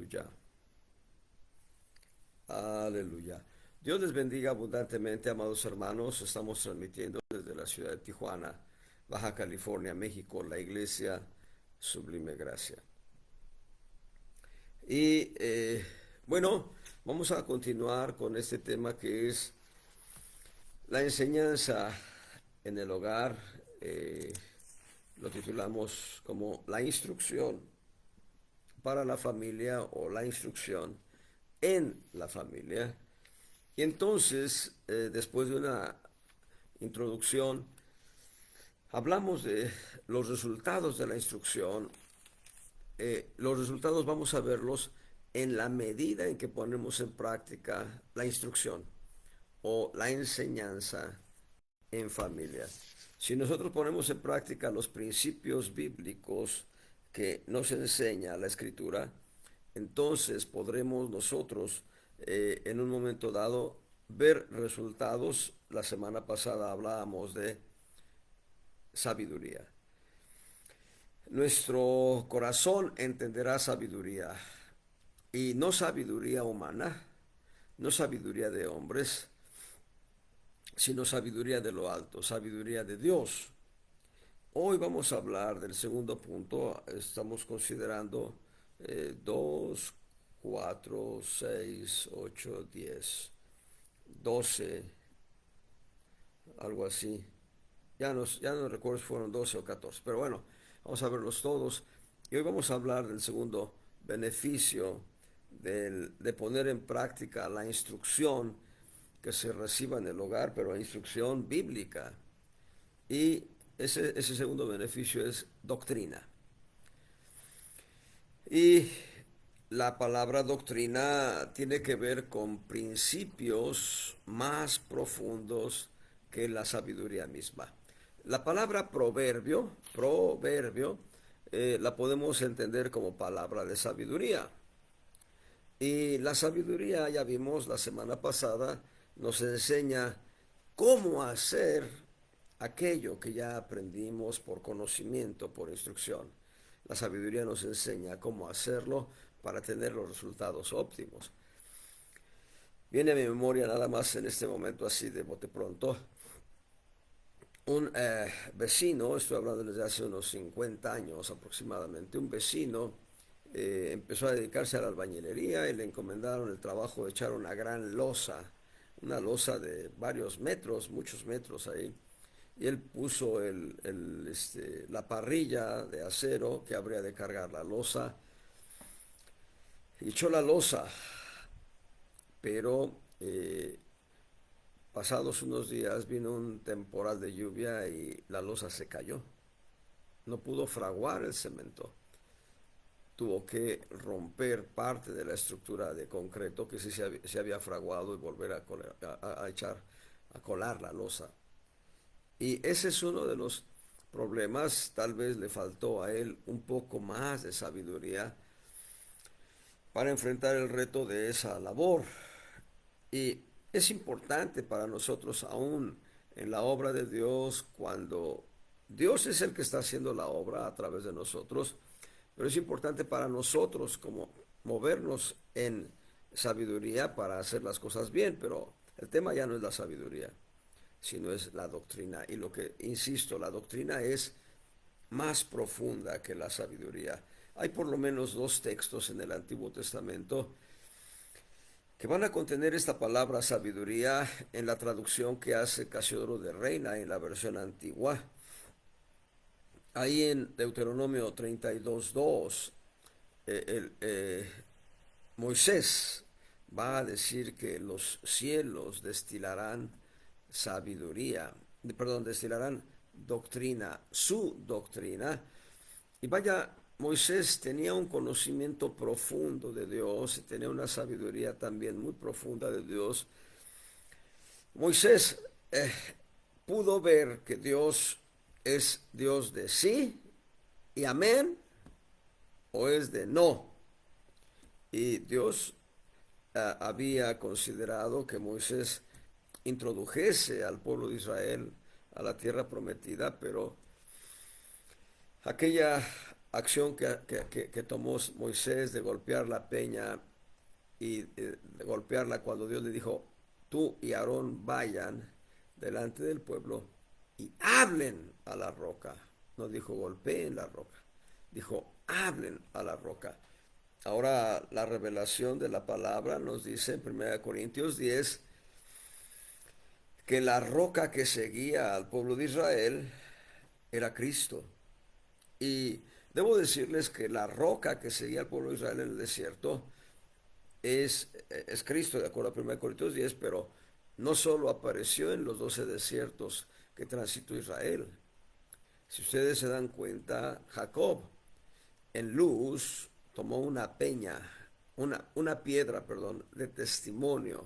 Aleluya. Aleluya. Dios les bendiga abundantemente, amados hermanos. Estamos transmitiendo desde la ciudad de Tijuana, Baja California, México, la iglesia Sublime Gracia. Y bueno, vamos a continuar con este tema que es la enseñanza en el hogar. Lo titulamos como la instrucción para la familia o la instrucción en la familia. Y entonces, después de una introducción, hablamos de los resultados de la instrucción. Los resultados vamos a verlos en la medida en que ponemos en práctica la instrucción o la enseñanza en familia. Si nosotros ponemos en práctica los principios bíblicos que nos enseña la Escritura, entonces podremos nosotros en un momento dado ver resultados. La semana pasada hablábamos de sabiduría. Nuestro corazón entenderá sabiduría y no sabiduría humana, no sabiduría de hombres, sino sabiduría de lo alto, sabiduría de Dios. Hoy vamos a hablar del segundo punto. Estamos considerando 2, 4, 6, 8, 10, 12, algo así. Ya no recuerdo si fueron 12 o 14, pero bueno, vamos a verlos todos. Y hoy vamos a hablar del segundo beneficio de poner en práctica la instrucción que se reciba en el hogar, pero instrucción bíblica. Y ese segundo beneficio es doctrina. Y la palabra doctrina tiene que ver con principios más profundos que la sabiduría misma. La palabra proverbio, la podemos entender como palabra de sabiduría. Y la sabiduría, ya vimos la semana pasada, nos enseña cómo hacer aquello que ya aprendimos por conocimiento, por instrucción. La sabiduría nos enseña cómo hacerlo para tener los resultados óptimos. Viene a mi memoria nada más en este momento así de bote pronto. Un vecino, estoy hablando desde hace unos 50 años aproximadamente, un vecino empezó a dedicarse a la albañilería y le encomendaron el trabajo de echar una losa de varios metros, muchos metros ahí. Y él puso la parrilla de acero que habría de cargar la losa. Y echó la losa, pero pasados unos días vino un temporal de lluvia y la losa se cayó. No pudo fraguar el cemento. Tuvo que romper parte de la estructura de concreto que sí se había fraguado y volver a colar la losa. Y ese es uno de los problemas. Tal vez le faltó a él un poco más de sabiduría para enfrentar el reto de esa labor. Y es importante para nosotros aún en la obra de Dios, cuando Dios es el que está haciendo la obra a través de nosotros, pero es importante para nosotros como movernos en sabiduría para hacer las cosas bien. Pero el tema ya no es la sabiduría, sino es la doctrina. Y lo que, insisto, la doctrina es más profunda que la sabiduría. Hay por lo menos dos textos en el Antiguo Testamento que van a contener esta palabra sabiduría en la traducción que hace Casiodoro de Reina en la versión antigua. Ahí en Deuteronomio 32:2, Moisés va a decir que los cielos destilarán sabiduría, perdón, destilarán doctrina, su doctrina. Y vaya, Moisés tenía un conocimiento profundo de Dios y tenía una sabiduría también muy profunda de Dios. Moisés pudo ver que Dios es Dios de sí y amén, o es de no. Y Dios había considerado que Moisés introdujese al pueblo de Israel a la tierra prometida, pero aquella acción que tomó Moisés de golpear la peña y de golpearla cuando Dios le dijo, tú y Aarón vayan delante del pueblo y hablen a la roca. No dijo golpeen la roca, dijo hablen a la roca. Ahora la revelación de la palabra nos dice en 1 Corintios 10 que la roca que seguía al pueblo de Israel era Cristo. Y debo decirles que la roca que seguía al pueblo de Israel en el desierto es Cristo, de acuerdo a 1 Corintios 10, pero no solo apareció en los 12 desiertos que transitó Israel. Si ustedes se dan cuenta, Jacob en Luz tomó una peña, una piedra, perdón, de testimonio.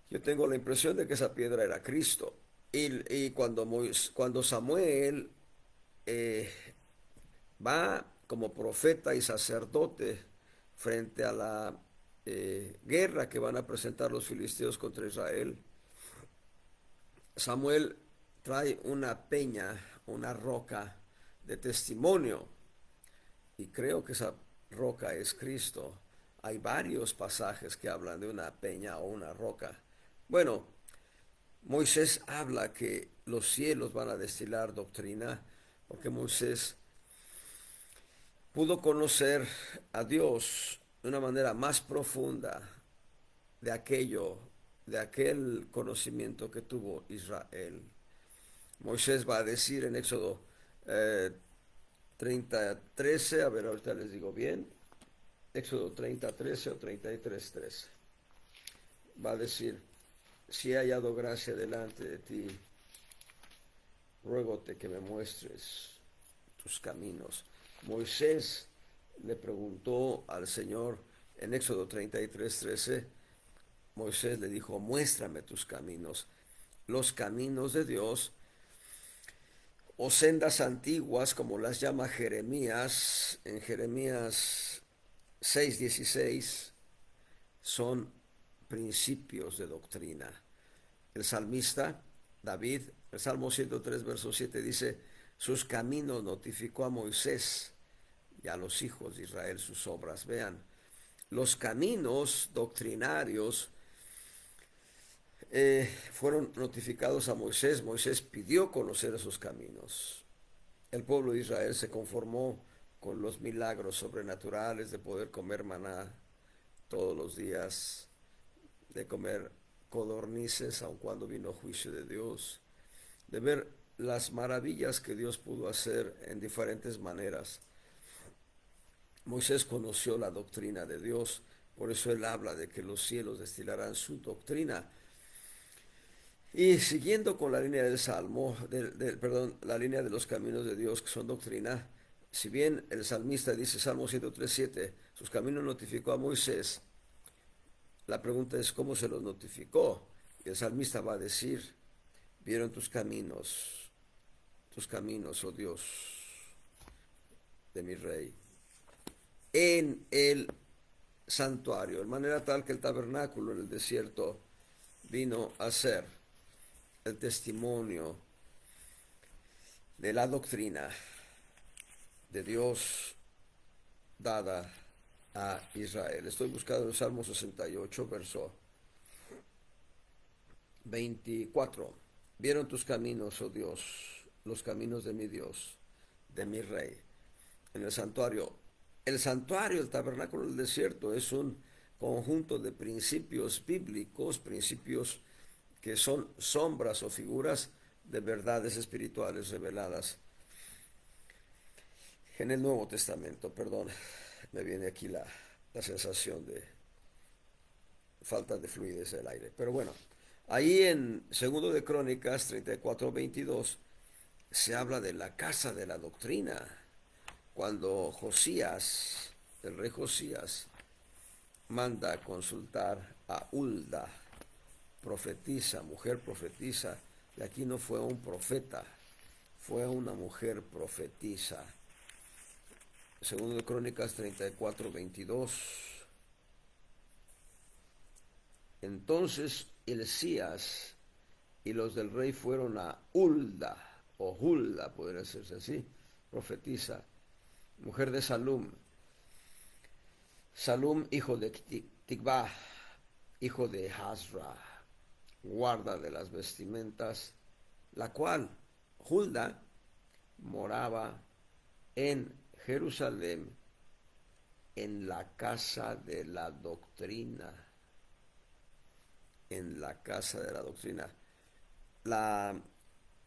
Yo tengo la impresión de que esa piedra era Cristo. Y cuando Samuel eh, va como profeta y sacerdote frente a la guerra que van a presentar los filisteos contra Israel, Samuel trae una peña, una roca de testimonio, y creo que esa roca es Cristo. Hay varios pasajes que hablan de una peña o una roca. Bueno, Moisés habla que los cielos van a destilar doctrina, porque Moisés pudo conocer a Dios de una manera más profunda de aquel conocimiento que tuvo Israel. Moisés va a decir en Éxodo 30:13, a ver, ahorita les digo bien, Éxodo 30:13 o 33:13, va a decir, si he hallado gracia delante de ti, ruégote que me muestres tus caminos. Moisés le preguntó al Señor en Éxodo 33:13, Moisés le dijo, muéstrame tus caminos. Los caminos de Dios, o sendas antiguas, como las llama Jeremías, en Jeremías 6:16, son principios de doctrina. El salmista David, el Salmo 103, verso 7, dice, sus caminos notificó a Moisés y a los hijos de Israel sus obras. Vean, los caminos doctrinarios fueron notificados a Moisés. Moisés pidió conocer esos caminos. El pueblo de Israel se conformó con los milagros sobrenaturales de poder comer maná todos los días, de comer codornices aun cuando vino juicio de Dios, de ver las maravillas que Dios pudo hacer en diferentes maneras. Moisés conoció la doctrina de Dios, por eso él habla de que los cielos destilarán su doctrina. Y siguiendo con la línea del Salmo, perdón, la línea de los caminos de Dios que son doctrina, si bien el salmista dice, Salmo 103:7, sus caminos notificó a Moisés, la pregunta es cómo se los notificó. Y el salmista va a decir, vieron tus caminos, oh Dios de mi rey, en el santuario, de manera tal que el tabernáculo en el desierto vino a ser el testimonio de la doctrina de Dios dada a Israel. Estoy buscando el Salmo 68, verso 24. Vieron tus caminos, oh Dios, los caminos de mi Dios, de mi rey, en el santuario. El santuario, el tabernáculo del desierto, es un conjunto de principios bíblicos, principios que son sombras o figuras de verdades espirituales reveladas en el Nuevo Testamento. Perdón, me viene aquí la sensación de falta de fluidez del aire. Pero bueno, ahí en 2 Crónicas 34:22 se habla de la casa de la doctrina. Cuando Josías, el rey Josías, manda a consultar a Hulda, profetisa, mujer profetisa, y aquí no fue un profeta, fue una mujer profetisa. 2 Crónicas 34:22. Entonces Hilcías y los del rey fueron a Hulda, o Hulda, podría hacerse así, profetiza. Mujer de Salum. Salum, hijo de Tikvah, hijo de Hasra, guarda de las vestimentas, la cual Hulda moraba en Jerusalén, en la casa de la doctrina. En la casa de la doctrina. La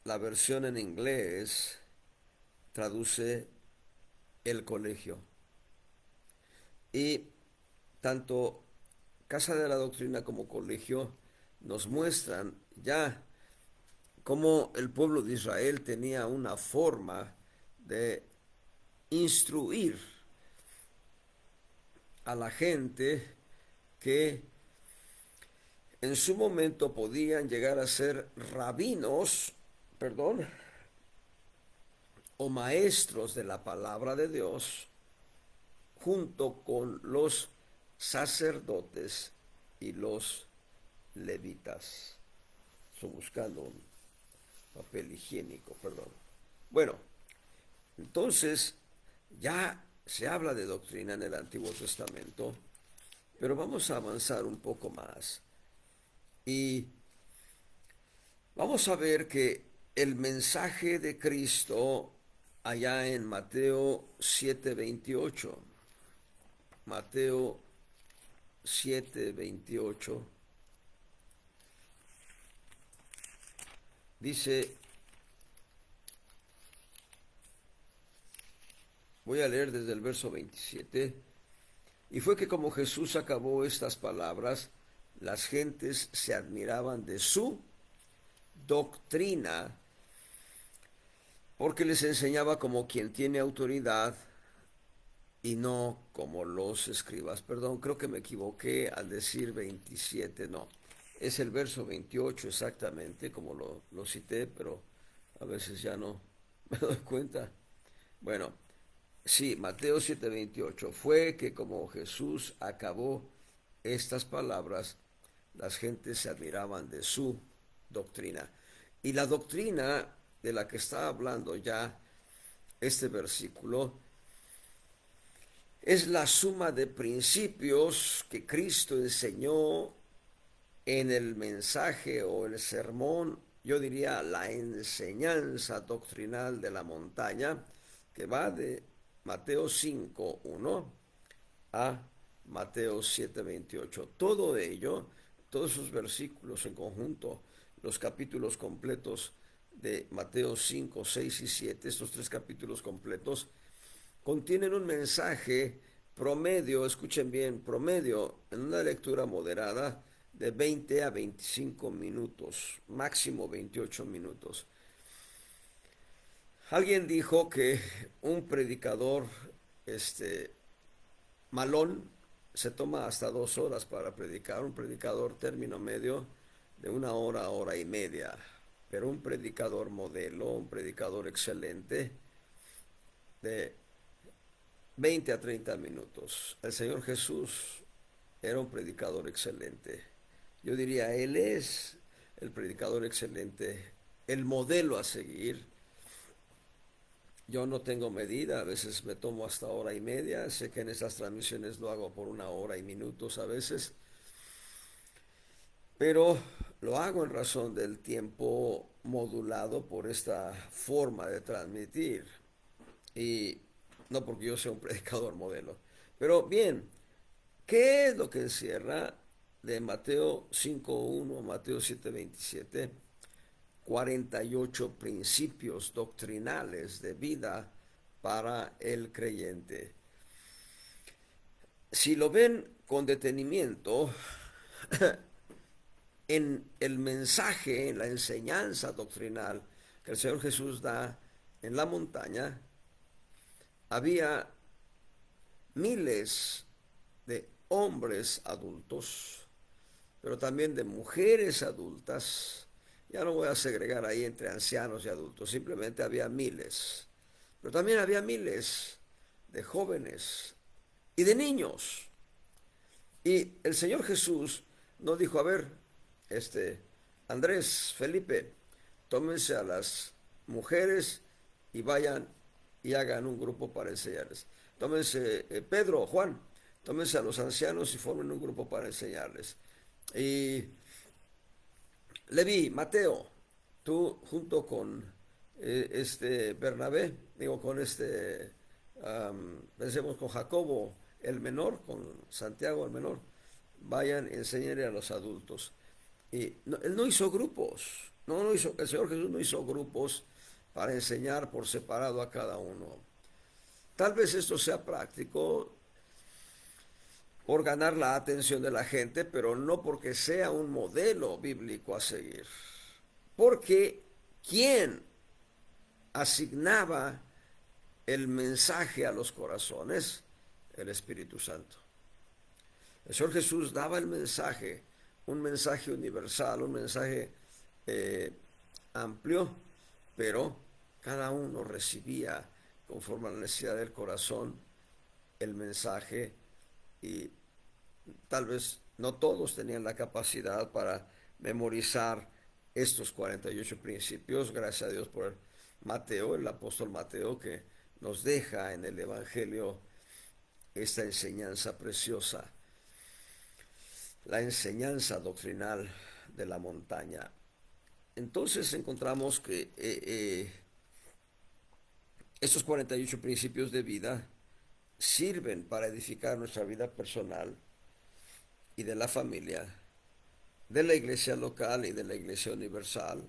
versión en inglés traduce el colegio. Y tanto casa de la doctrina como colegio nos muestran ya cómo el pueblo de Israel tenía una forma de instruir a la gente que en su momento podían llegar a ser rabinos, o maestros de la palabra de Dios, junto con los sacerdotes y los levitas. Estoy buscando un papel higiénico, Bueno, entonces ya se habla de doctrina en el Antiguo Testamento, pero vamos a avanzar un poco más. Y vamos a ver que el mensaje de Cristo allá en Mateo 7:28, Mateo 7:28, dice, voy a leer desde el verso 27, y fue que como Jesús acabó estas palabras, las gentes se admiraban de su doctrina, porque les enseñaba como quien tiene autoridad y no como los escribas. Perdón, creo que me equivoqué al decir 27, no. Es el verso 28 exactamente, como lo cité, pero a veces ya no me doy cuenta. Bueno, sí, Mateo 7:28. Fue que como Jesús acabó estas palabras, las gentes se admiraban de su doctrina. Y la doctrina de la que está hablando ya este versículo es la suma de principios que Cristo enseñó en el mensaje o el sermón, yo diría la enseñanza doctrinal de la montaña, que va de Mateo 5:1 a Mateo 7:28. Todo ello, todos esos versículos en conjunto, los capítulos completos de Mateo 5, 6 y 7, estos tres capítulos completos, contienen un mensaje promedio, escuchen bien, promedio, en una lectura moderada de 20 a 25 minutos, máximo 28 minutos. Alguien dijo que un predicador malón se toma hasta 2 horas para predicar, un predicador término medio de 1 hora a hora y media, pero un predicador modelo, un predicador excelente, de 20 a 30 minutos. El Señor Jesús era un predicador excelente. Yo diría, Él es el predicador excelente, el modelo a seguir. Yo no tengo medida, a veces me tomo hasta hora y media, sé que en estas transmisiones lo hago por 1 hora y minutos a veces, pero lo hago en razón del tiempo modulado por esta forma de transmitir y no porque yo sea un predicador modelo. Pero bien, ¿qué es lo que encierra de Mateo 5:1 a Mateo 7:27? 48 principios doctrinales de vida para el creyente. Si lo ven con detenimiento, en el mensaje, en la enseñanza doctrinal que el Señor Jesús da en la montaña, había miles de hombres adultos, pero también de mujeres adultas. Ya no voy a segregar ahí entre ancianos y adultos, simplemente había miles. Pero también había miles de jóvenes y de niños. Y el Señor Jesús no dijo, a ver, Andrés, Felipe, tómense a las mujeres y vayan y hagan un grupo para enseñarles. Tómense, Pedro, Juan, tómense a los ancianos y formen un grupo para enseñarles. Y Leví, Mateo, tú junto con Bernabé, digo, con pensemos con Jacobo el menor, con Santiago el menor, vayan, enseñen a los adultos. Y él no hizo grupos, no hizo, el Señor Jesús no hizo grupos para enseñar por separado a cada uno. Tal vez esto sea práctico por ganar la atención de la gente, pero no porque sea un modelo bíblico a seguir. Porque ¿quién asignaba el mensaje a los corazones? El Espíritu Santo. El Señor Jesús daba el mensaje, un mensaje universal, un mensaje amplio, pero cada uno recibía conforme a la necesidad del corazón el mensaje, y tal vez no todos tenían la capacidad para memorizar estos 48 principios. Gracias a Dios por Mateo, el apóstol Mateo, que nos deja en el Evangelio esta enseñanza preciosa, la enseñanza doctrinal de la montaña. Entonces encontramos que estos 48 principios de vida sirven para edificar nuestra vida personal y de la familia, de la iglesia local y de la iglesia universal.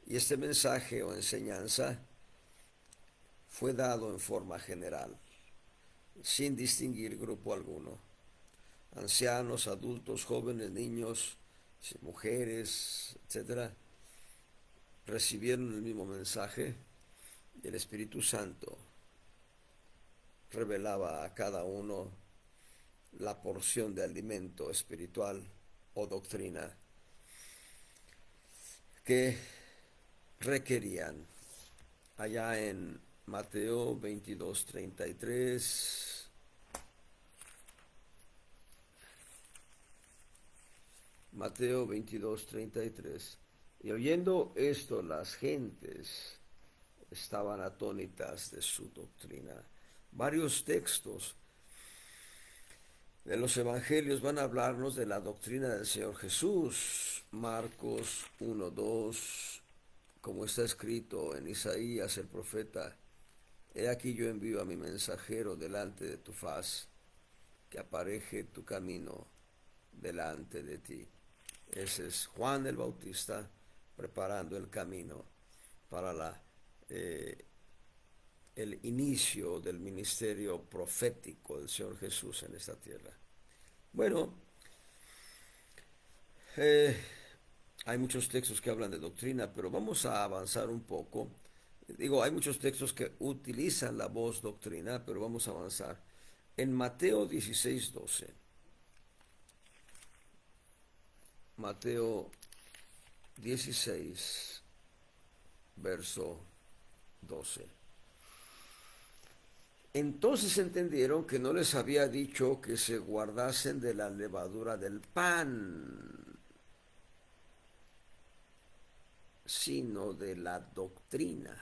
Y este mensaje o enseñanza fue dado en forma general, sin distinguir grupo alguno. Ancianos, adultos, jóvenes, niños, mujeres, etcétera, recibieron el mismo mensaje, y el Espíritu Santo revelaba a cada uno la porción de alimento espiritual o doctrina que requerían. Allá en Mateo 22:33, Mateo 22:33, y oyendo esto las gentes estaban atónitas de su doctrina. Varios textos de los evangelios van a hablarnos de la doctrina del Señor Jesús. Marcos 1:2, como está escrito en Isaías el profeta: he aquí yo envío a mi mensajero delante de tu faz, que apareje tu camino delante de ti. Ese es Juan el Bautista preparando el camino para el inicio del ministerio profético del Señor Jesús en esta tierra. Bueno, hay muchos textos que hablan de doctrina, pero vamos a avanzar un poco. Digo, hay muchos textos que utilizan la voz doctrina, pero vamos a avanzar. En Mateo 16:12. Mateo 16, verso 12. Entonces entendieron que no les había dicho que se guardasen de la levadura del pan, sino de la doctrina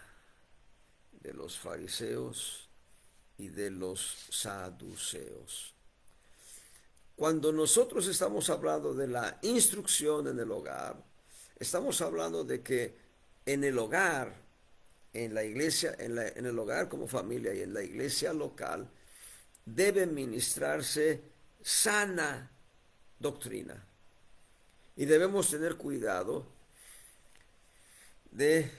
de los fariseos y de los saduceos. Cuando nosotros estamos hablando de la instrucción en el hogar, estamos hablando de que en el hogar, en la iglesia, en el hogar como familia y en la iglesia local, debe ministrarse sana doctrina. Y debemos tener cuidado de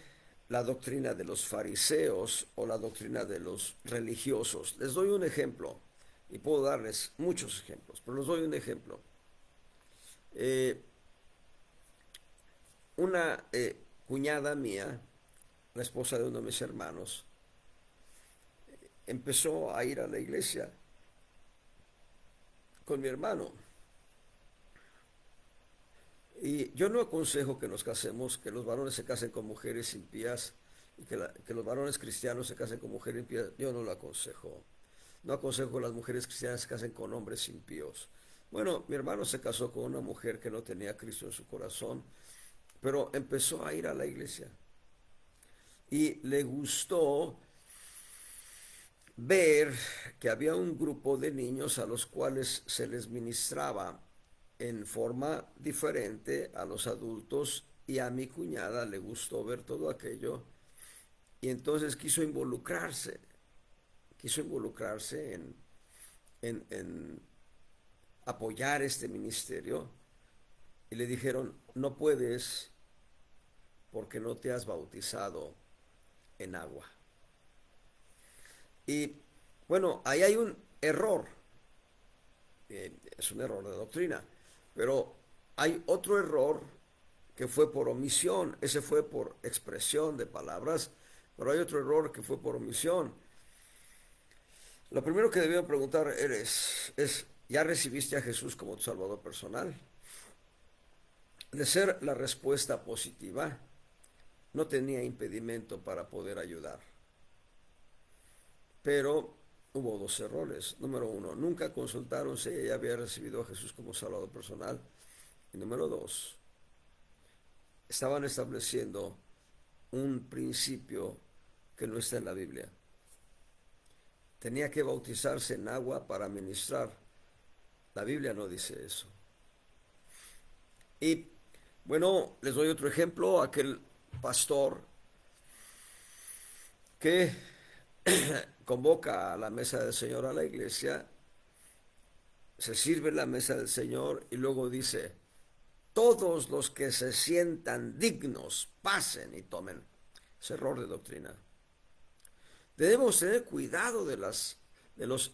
la doctrina de los fariseos o la doctrina de los religiosos. Les doy un ejemplo, y puedo darles muchos ejemplos, pero les doy un ejemplo. Una cuñada mía, la esposa de uno de mis hermanos, empezó a ir a la iglesia con mi hermano. Y yo no aconsejo que nos casemos, que los varones se casen con mujeres impías y que los varones cristianos se casen con mujeres impías. Yo no lo aconsejo. No aconsejo que las mujeres cristianas se casen con hombres impíos. Bueno, mi hermano se casó con una mujer que no tenía a Cristo en su corazón, pero empezó a ir a la iglesia. Y le gustó ver que había un grupo de niños a los cuales se les ministraba en forma diferente a los adultos, y a mi cuñada le gustó ver todo aquello y entonces quiso involucrarse en apoyar este ministerio, y le dijeron, no puedes porque no te has bautizado en agua. Y bueno, ahí hay un error, es un error de doctrina, pero hay otro error que fue por omisión, ese fue por expresión de palabras, pero hay otro error que fue por omisión. Lo primero que debieron preguntar es, ¿ya recibiste a Jesús como tu Salvador personal? De ser la respuesta positiva, no tenía impedimento para poder ayudar. Pero hubo dos errores. Número uno, nunca consultaron si ella había recibido a Jesús como Salvador personal. Y número dos, estaban estableciendo un principio que no está en la Biblia. Tenía que bautizarse en agua para ministrar. La Biblia no dice eso. Y bueno, les doy otro ejemplo, aquel pastor que convoca a la mesa del Señor a la iglesia, se sirve la mesa del Señor y luego dice, todos los que se sientan dignos pasen y tomen. Es error de doctrina. Debemos tener cuidado de los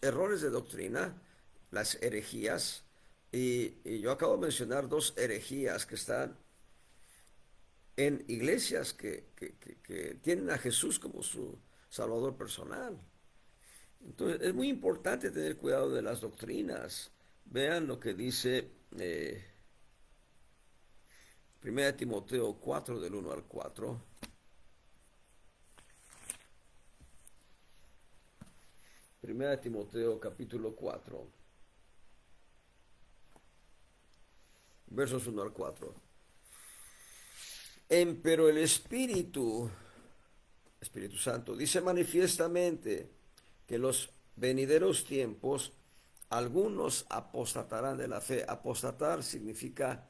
errores de doctrina, las herejías, y yo acabo de mencionar dos herejías que están en iglesias que tienen a Jesús como su Salvador personal. Entonces es muy importante tener cuidado de las doctrinas. Vean lo que dice 1 Timoteo 4 del 1 al 4. Primera Timoteo capítulo 4, versos 1 al 4. Pero el Espíritu Santo, dice manifiestamente que los venideros tiempos algunos apostatarán de la fe. Apostatar significa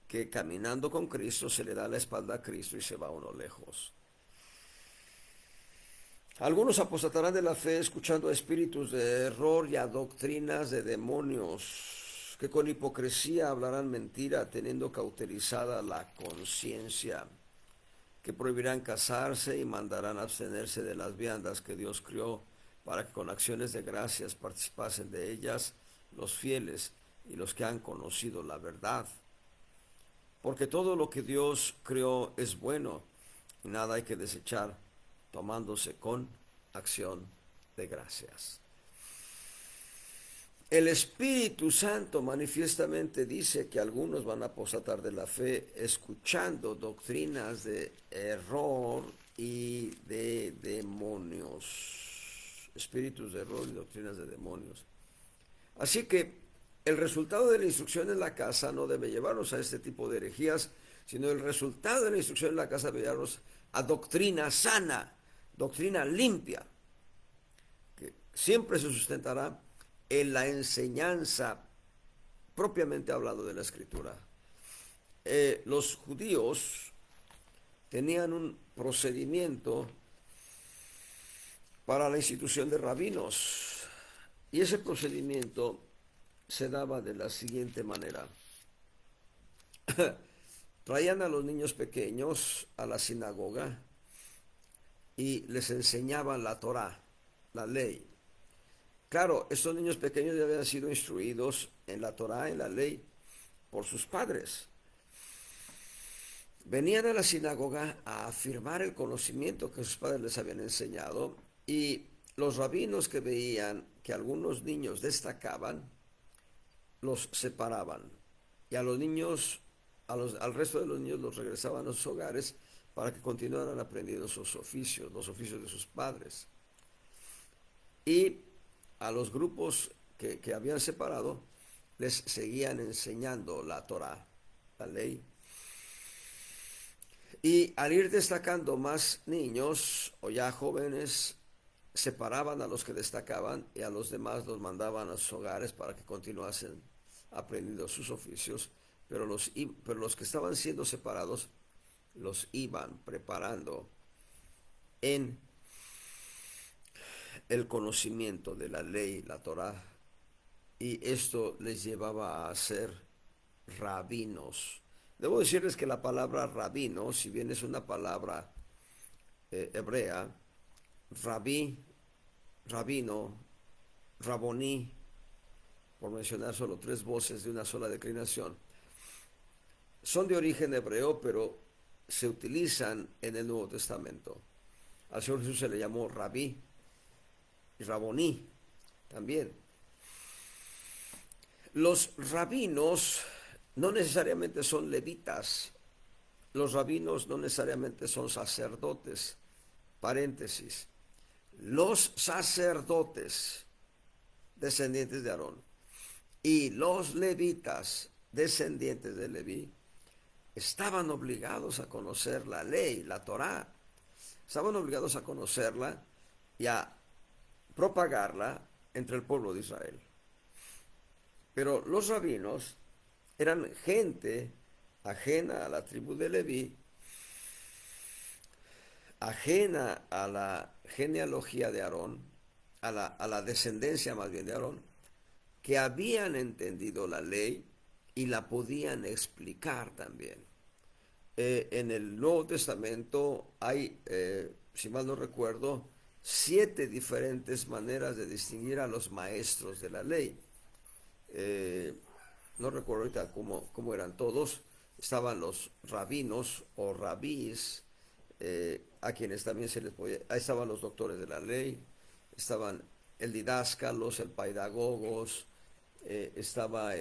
que caminando con Cristo se le da la espalda a Cristo y se va uno lejos. Algunos apostatarán de la fe escuchando a espíritus de error y a doctrinas de demonios, que con hipocresía hablarán mentira, teniendo cauterizada la conciencia, que prohibirán casarse y mandarán abstenerse de las viandas que Dios crió, para que con acciones de gracias participasen de ellas los fieles y los que han conocido la verdad. Porque todo lo que Dios creó es bueno, y nada hay que desechar, tomándose con acción de gracias. El Espíritu Santo manifiestamente dice que algunos van a apostatar de la fe escuchando doctrinas de error y de demonios. Espíritus de error y doctrinas de demonios. Así que el resultado de la instrucción en la casa no debe llevarnos a este tipo de herejías, sino el resultado de la instrucción en la casa debe llevarnos a doctrina sana, doctrina limpia, que siempre se sustentará en la enseñanza propiamente hablando de la Escritura. Los judíos tenían un procedimiento para la institución de rabinos, y ese procedimiento se daba de la siguiente manera. Traían a los niños pequeños a la sinagoga y les enseñaban la Torá, la ley. Claro, estos niños pequeños ya habían sido instruidos en la Torá, en la ley, por sus padres. Venían a la sinagoga a afirmar el conocimiento que sus padres les habían enseñado, y los rabinos que veían que algunos niños destacaban, los separaban, y a los niños, al resto de los niños los regresaban a sus hogares para que continuaran aprendiendo sus oficios, los oficios de sus padres. Y a los grupos que habían separado les seguían enseñando la Torá, la ley. Y al ir destacando más niños o ya jóvenes, separaban a los que destacaban y a los demás los mandaban a sus hogares para que continuasen aprendiendo sus oficios, pero los que estaban siendo separados los iban preparando en el conocimiento de la ley, la Torá, y esto les llevaba a ser rabinos. Debo decirles que la palabra rabino, si bien es una palabra hebrea, rabí, rabino, raboní, por mencionar solo tres voces de una sola declinación, son de origen hebreo, pero se utilizan en el Nuevo Testamento. Al Señor Jesús se le llamó rabí y raboní también. Los rabinos no necesariamente son levitas. Los rabinos no necesariamente son sacerdotes. Paréntesis. Los sacerdotes descendientes de Aarón y los levitas descendientes de Leví estaban obligados a conocer la ley, la Torá. Estaban obligados a conocerla y a propagarla entre el pueblo de Israel. Pero los rabinos eran gente ajena a la tribu de Leví, ajena a la genealogía de Aarón, a la descendencia más bien de Aarón, que habían entendido la ley y la podían explicar también. En el Nuevo Testamento hay, si mal no recuerdo, 7 diferentes maneras de distinguir a los maestros de la ley. No recuerdo ahorita cómo eran todos. Estaban los rabinos o rabís, a quienes también se les podía. Ahí estaban los doctores de la ley, estaban el didáscalos, el paidagogos, estaba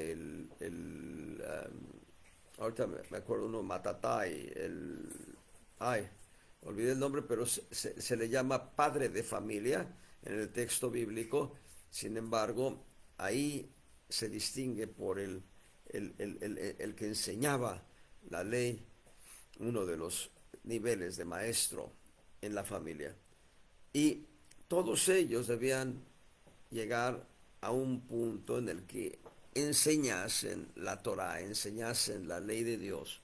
ahorita me acuerdo uno, Matatai, olvidé el nombre, pero se le llama padre de familia en el texto bíblico. Sin embargo, ahí se distingue por el que enseñaba la ley, uno de los niveles de maestro en la familia. Y todos ellos debían llegar a un punto en el que enseñasen la Torá, enseñasen la ley de Dios.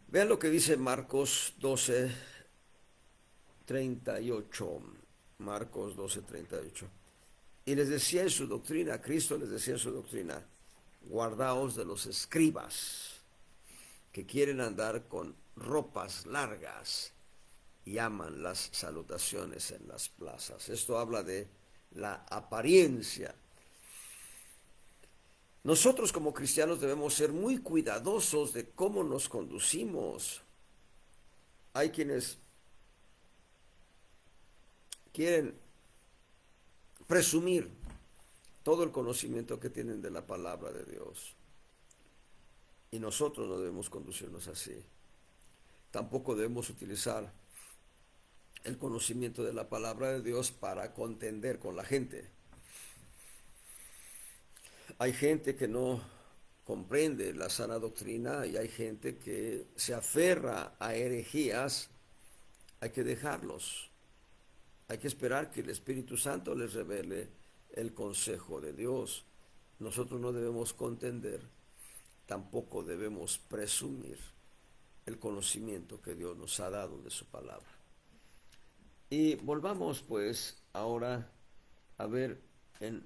Vean lo que dice Marcos 12:38. Marcos 12:38. Y les decía en su doctrina, Cristo les decía en su doctrina, guardaos de los escribas que quieren andar con ropas largas y aman las salutaciones en las plazas. Esto habla de la apariencia. Nosotros como cristianos debemos ser muy cuidadosos de cómo nos conducimos. Hay quienes quieren presumir todo el conocimiento que tienen de la palabra de Dios. Y nosotros no debemos conducirnos así. Tampoco debemos utilizar el conocimiento de la palabra de Dios para contender con la gente. Hay gente que no comprende la sana doctrina y hay gente que se aferra a herejías. Hay que dejarlos. Hay que esperar que el Espíritu Santo les revele el consejo de Dios. Nosotros no debemos contender, tampoco debemos presumir el conocimiento que Dios nos ha dado de su palabra. Y volvamos pues ahora a ver en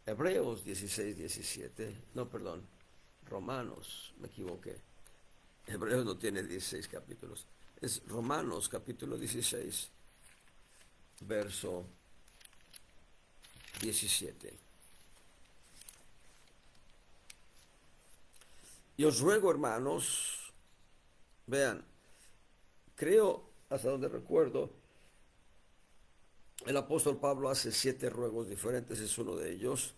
Hebreos 16:17, no, perdón, Romanos, me equivoqué. Hebreos no tiene 16 capítulos, es Romanos capítulo 16, verso 17. Y os ruego, hermanos, vean, creo, hasta donde recuerdo, el apóstol Pablo hace 7 ruegos diferentes, es uno de ellos.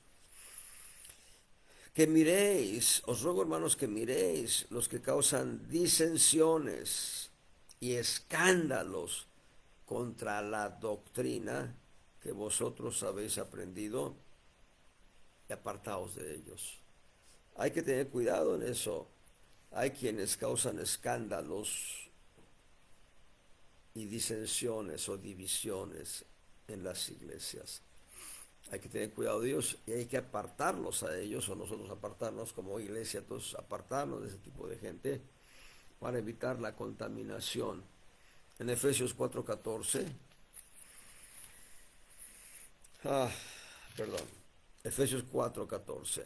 Que miréis, os ruego, hermanos, que miréis los que causan disensiones y escándalos contra la doctrina que vosotros habéis aprendido y apartaos de ellos. Hay que tener cuidado en eso. Hay quienes causan escándalos y disensiones o divisiones en las iglesias. Hay que tener cuidado de ellos y hay que apartarlos a ellos, o nosotros apartarnos como iglesia, todos apartarnos de ese tipo de gente para evitar la contaminación. En Efesios 4:14, perdón, Efesios 4:14,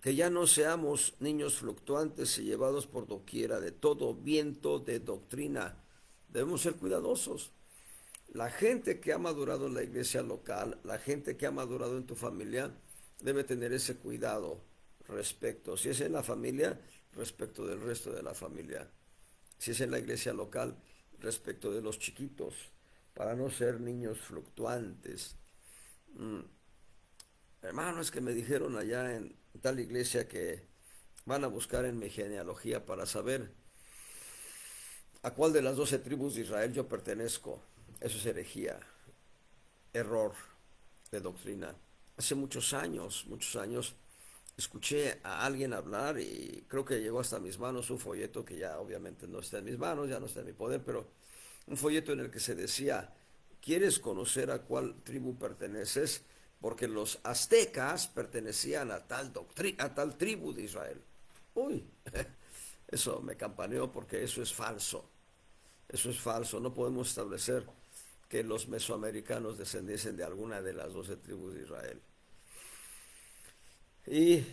que ya no seamos niños fluctuantes y llevados por doquiera de todo viento de doctrina. Debemos ser cuidadosos. La gente que ha madurado en la iglesia local, la gente que ha madurado en tu familia, debe tener ese cuidado respecto, si es en la familia, respecto del resto de la familia. Si es en la iglesia local, respecto de los chiquitos, para no ser niños fluctuantes. Hermano, es que me dijeron allá en tal iglesia que van a buscar en mi genealogía para saber a cuál de las 12 tribus de Israel yo pertenezco. Eso es herejía, error de doctrina. Hace muchos años, escuché a alguien hablar y creo que llegó hasta mis manos un folleto que ya obviamente no está en mis manos, ya no está en mi poder, pero un folleto en el que se decía: ¿quieres conocer a cuál tribu perteneces? Porque los aztecas pertenecían a tal tribu de Israel. Uy, eso me campaneó porque eso es falso. Eso es falso. No podemos establecer que los mesoamericanos descendiesen de alguna de las 12 tribus de Israel. Y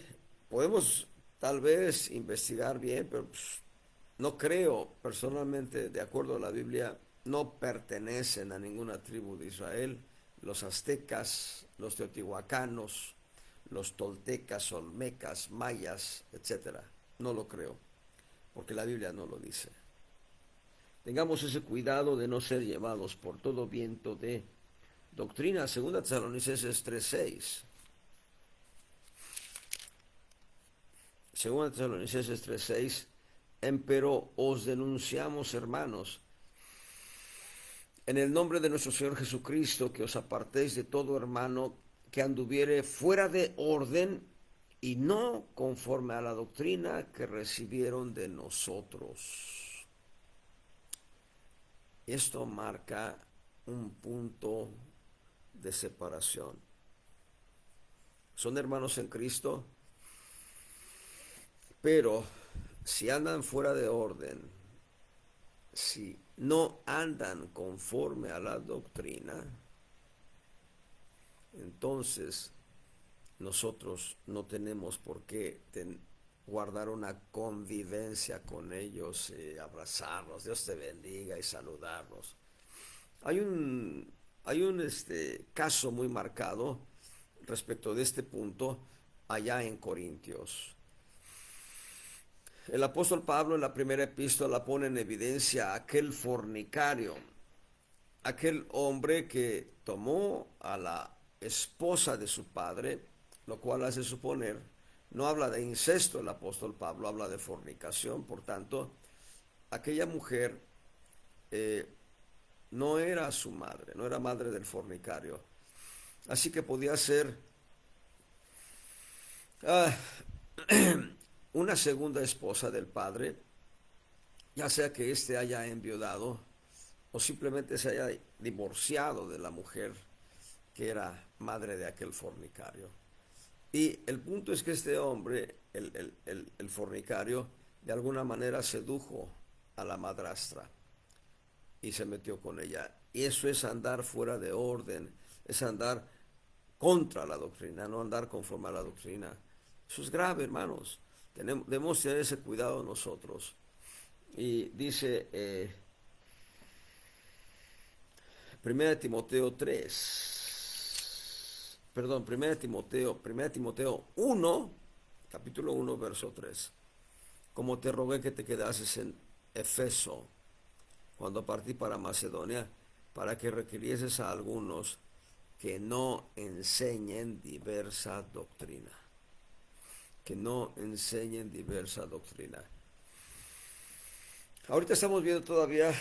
podemos tal vez investigar bien, pero no creo personalmente, de acuerdo a la Biblia, no pertenecen a ninguna tribu de Israel. Los aztecas, los teotihuacanos, los toltecas, olmecas, mayas, etcétera. No lo creo, porque la Biblia no lo dice. Tengamos ese cuidado de no ser llevados por todo viento de doctrina. 2 Tesalonicenses 3:6. 2 Tesalonicenses 3:6. Empero os denunciamos, hermanos, en el nombre de nuestro Señor Jesucristo, que os apartéis de todo hermano que anduviere fuera de orden y no conforme a la doctrina que recibieron de nosotros. Esto marca un punto de separación. Son hermanos en Cristo, pero si andan fuera de orden, si no andan conforme a la doctrina, entonces nosotros no tenemos por qué guardar una convivencia con ellos, abrazarlos, Dios te bendiga y saludarlos. Hay un caso muy marcado respecto de este punto allá en Corintios. El apóstol Pablo en la primera epístola pone en evidencia a aquel fornicario, aquel hombre que tomó a la esposa de su padre, lo cual hace suponer, no habla de incesto el apóstol Pablo, habla de fornicación. Por tanto, aquella mujer no era su madre, no era madre del fornicario. Así que podía ser una segunda esposa del padre, ya sea que éste haya enviudado o simplemente se haya divorciado de la mujer que era madre de aquel fornicario. Y el punto es que este hombre, el fornicario, de alguna manera sedujo a la madrastra y se metió con ella. Y eso es andar fuera de orden, es andar contra la doctrina, no andar conforme a la doctrina. Eso es grave, hermanos. Debemos tener ese cuidado nosotros. Y dice 1 Timoteo 3, perdón, 1 Timoteo 1, capítulo 1, verso 3. Como te rogué que te quedases en Efeso cuando partí para Macedonia, para que requirieses a algunos que no enseñen diversa doctrina. Que no enseñen diversa doctrina. Ahorita estamos viendo todavía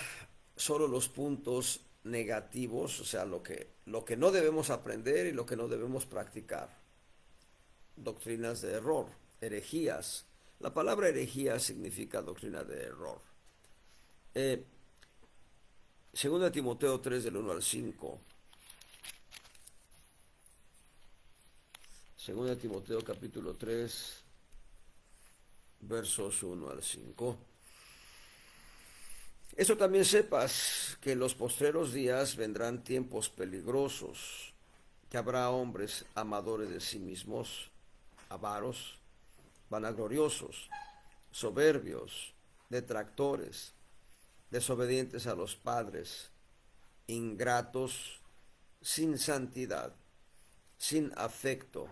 solo los puntos negativos, o sea, lo que no debemos aprender y lo que no debemos practicar. Doctrinas de error, herejías. La palabra herejía significa doctrina de error. Segunda Timoteo 3 del 1 al 5. Segunda Timoteo capítulo 3, versos 1 al 5. Eso también sepas que en los postreros días vendrán tiempos peligrosos, que habrá hombres amadores de sí mismos, avaros, vanagloriosos, soberbios, detractores, desobedientes a los padres, ingratos, sin santidad, sin afecto,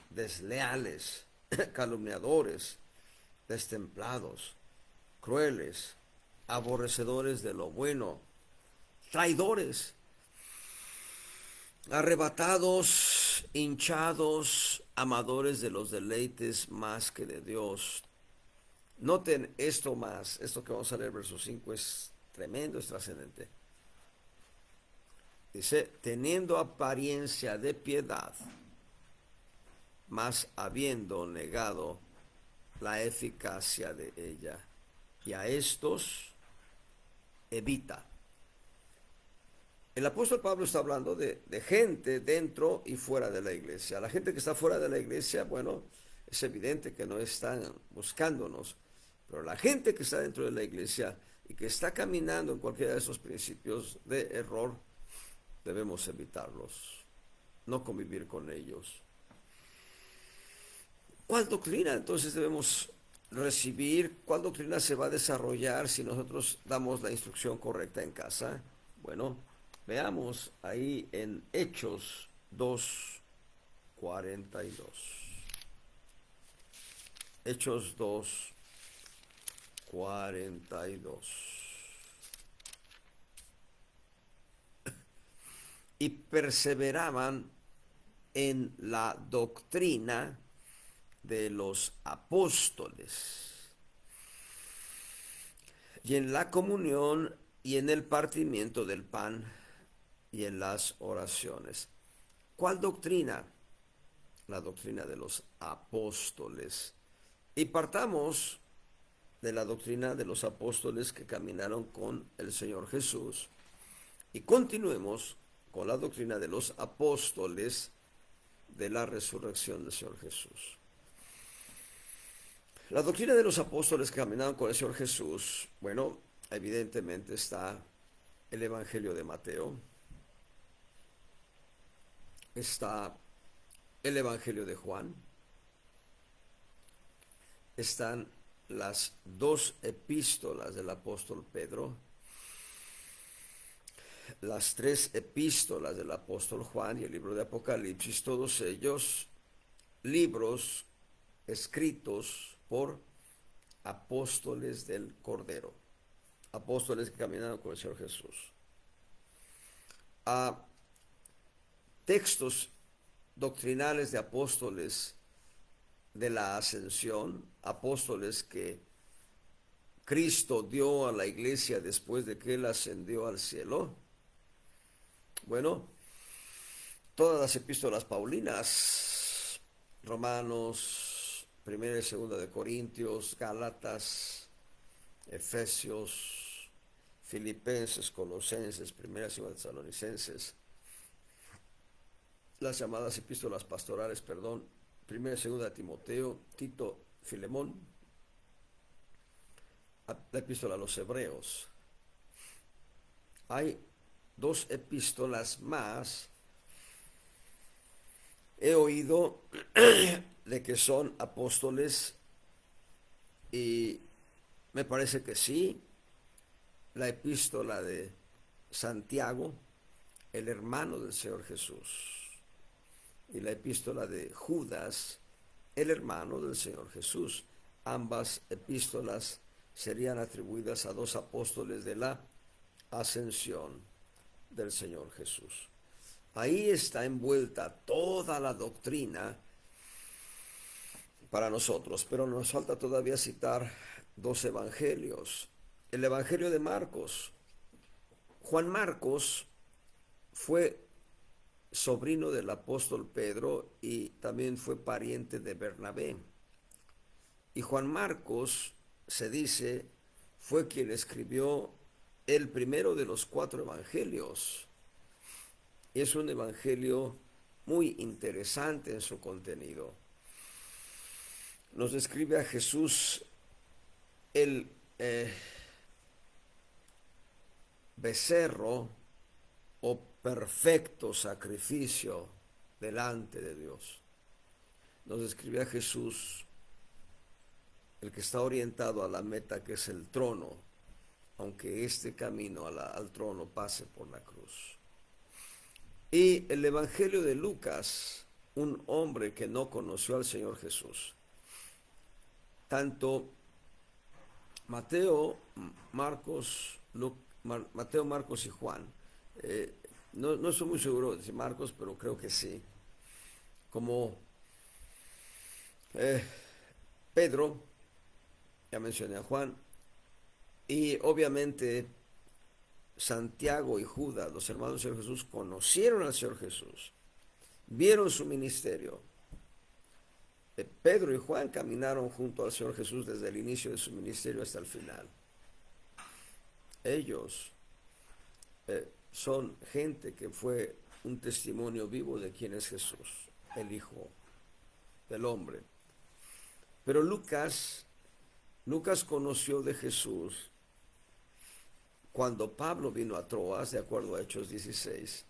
desleales, calumniadores, destemplados, crueles, aborrecedores de lo bueno, traidores, arrebatados, hinchados, amadores de los deleites más que de Dios. Noten esto más, esto que vamos a leer, verso 5, es tremendo, es trascendente. Dice, teniendo apariencia de piedad, mas habiendo negado la eficacia de ella. Y a estos evita. El apóstol Pablo está hablando de gente dentro y fuera de la iglesia. La gente que está fuera de la iglesia, bueno, es evidente que no están buscándonos, pero la gente que está dentro de la iglesia y que está caminando en cualquiera de esos principios de error, debemos evitarlos, no convivir con ellos. ¿Cuál doctrina entonces debemos recibir? ¿Cuál doctrina se va a desarrollar si nosotros damos la instrucción correcta en casa? Bueno, veamos ahí en Hechos 2:42. Hechos 2:42. Y perseveraban en la doctrina de los apóstoles y en la comunión y en el partimiento del pan y en las oraciones. ¿Cuál doctrina? La doctrina de los apóstoles. Y partamos de la doctrina de los apóstoles que caminaron con el Señor Jesús y continuemos con la doctrina de los apóstoles de la resurrección del Señor Jesús. La doctrina de los apóstoles que caminaron con el Señor Jesús, bueno, evidentemente está el Evangelio de Mateo, está el Evangelio de Juan, están las dos epístolas del apóstol Pedro, las tres epístolas del apóstol Juan y el libro de Apocalipsis, todos ellos libros escritos por apóstoles del Cordero, apóstoles que caminaron con el Señor Jesús. A textos doctrinales de apóstoles de la ascensión, apóstoles que Cristo dio a la iglesia después de que Él ascendió al cielo. Bueno, todas las epístolas paulinas, Romanos, Primera y Segunda de Corintios, Gálatas, Efesios, Filipenses, Colosenses, Primera y Segunda de Tesalonicenses, las llamadas epístolas pastorales, Primera y Segunda de Timoteo, Tito, Filemón, la epístola a los Hebreos. Hay dos epístolas más. He oído de que son apóstoles y me parece que sí. La epístola de Santiago, el hermano del Señor Jesús, y la epístola de Judas, el hermano del Señor Jesús. Ambas epístolas serían atribuidas a dos apóstoles de la ascensión del Señor Jesús. Ahí está envuelta toda la doctrina para nosotros, pero nos falta todavía citar dos evangelios. El evangelio de Marcos. Juan Marcos fue sobrino del apóstol Pedro y también fue pariente de Bernabé. Y Juan Marcos, se dice, fue quien escribió el primero de los 4 evangelios. Es un evangelio muy interesante en su contenido. Nos describe a Jesús el becerro o perfecto sacrificio delante de Dios. Nos describe a Jesús el que está orientado a la meta, que es el trono, aunque este camino al trono pase por la cruz. Y el Evangelio de Lucas, un hombre que no conoció al Señor Jesús. Tanto Mateo, Marcos, Mateo, Marcos y Juan. No estoy muy seguro de si Marcos, pero creo que sí. Como Pedro, ya mencioné a Juan, y obviamente Santiago y Judas, los hermanos del Señor Jesús, conocieron al Señor Jesús, vieron su ministerio. Pedro y Juan caminaron junto al Señor Jesús desde el inicio de su ministerio hasta el final. Ellos son gente que fue un testimonio vivo de quién es Jesús, el Hijo del Hombre. Pero Lucas conoció de Jesús cuando Pablo vino a Troas, de acuerdo a Hechos 16.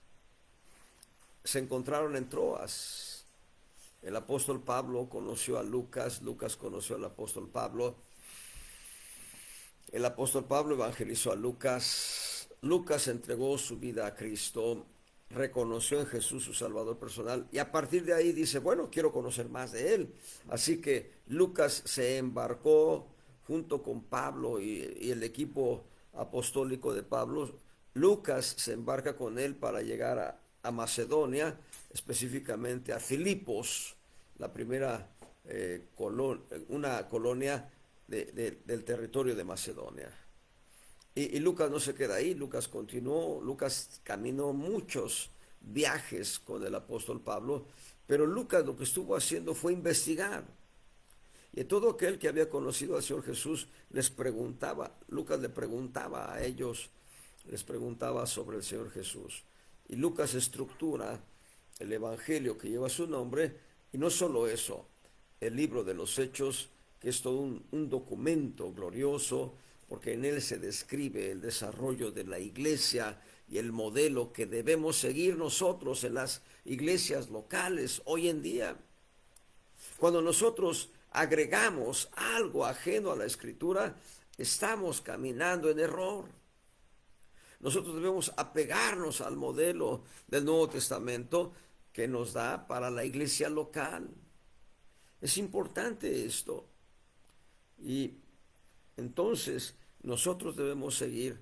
Se encontraron en Troas. El apóstol Pablo conoció a Lucas, Lucas conoció al apóstol Pablo. El apóstol Pablo evangelizó a Lucas. Lucas entregó su vida a Cristo, reconoció en Jesús su Salvador personal y a partir de ahí dice, bueno, quiero conocer más de él. Así que Lucas se embarcó junto con Pablo y el equipo apostólico de Pablo. Lucas se embarca con él para llegar a Macedonia, específicamente a Filipos, la primera una colonia del territorio de Macedonia. Y Lucas no se queda ahí, Lucas continuó, Lucas caminó muchos viajes con el apóstol Pablo, pero Lucas lo que estuvo haciendo fue investigar. Y todo aquel que había conocido al Señor Jesús les preguntaba, Lucas le preguntaba a ellos, les preguntaba sobre el Señor Jesús. Y Lucas estructura el evangelio que lleva su nombre, y no solo eso, el libro de los Hechos, que es todo un documento glorioso, porque en él se describe el desarrollo de la iglesia y el modelo que debemos seguir nosotros en las iglesias locales hoy en día. Cuando nosotros agregamos algo ajeno a la Escritura, estamos caminando en error. Nosotros debemos apegarnos al modelo del Nuevo Testamento que nos da para la iglesia local. Es importante esto. Y entonces nosotros debemos seguir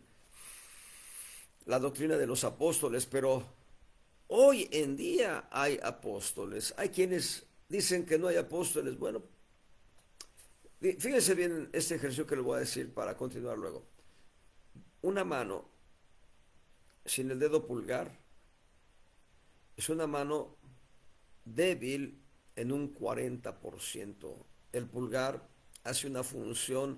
la doctrina de los apóstoles, pero hoy en día hay apóstoles. Hay quienes dicen que no hay apóstoles. Bueno, fíjense bien este ejercicio que les voy a decir para continuar luego. Una mano sin el dedo pulgar es una mano débil en un 40%. El pulgar hace una función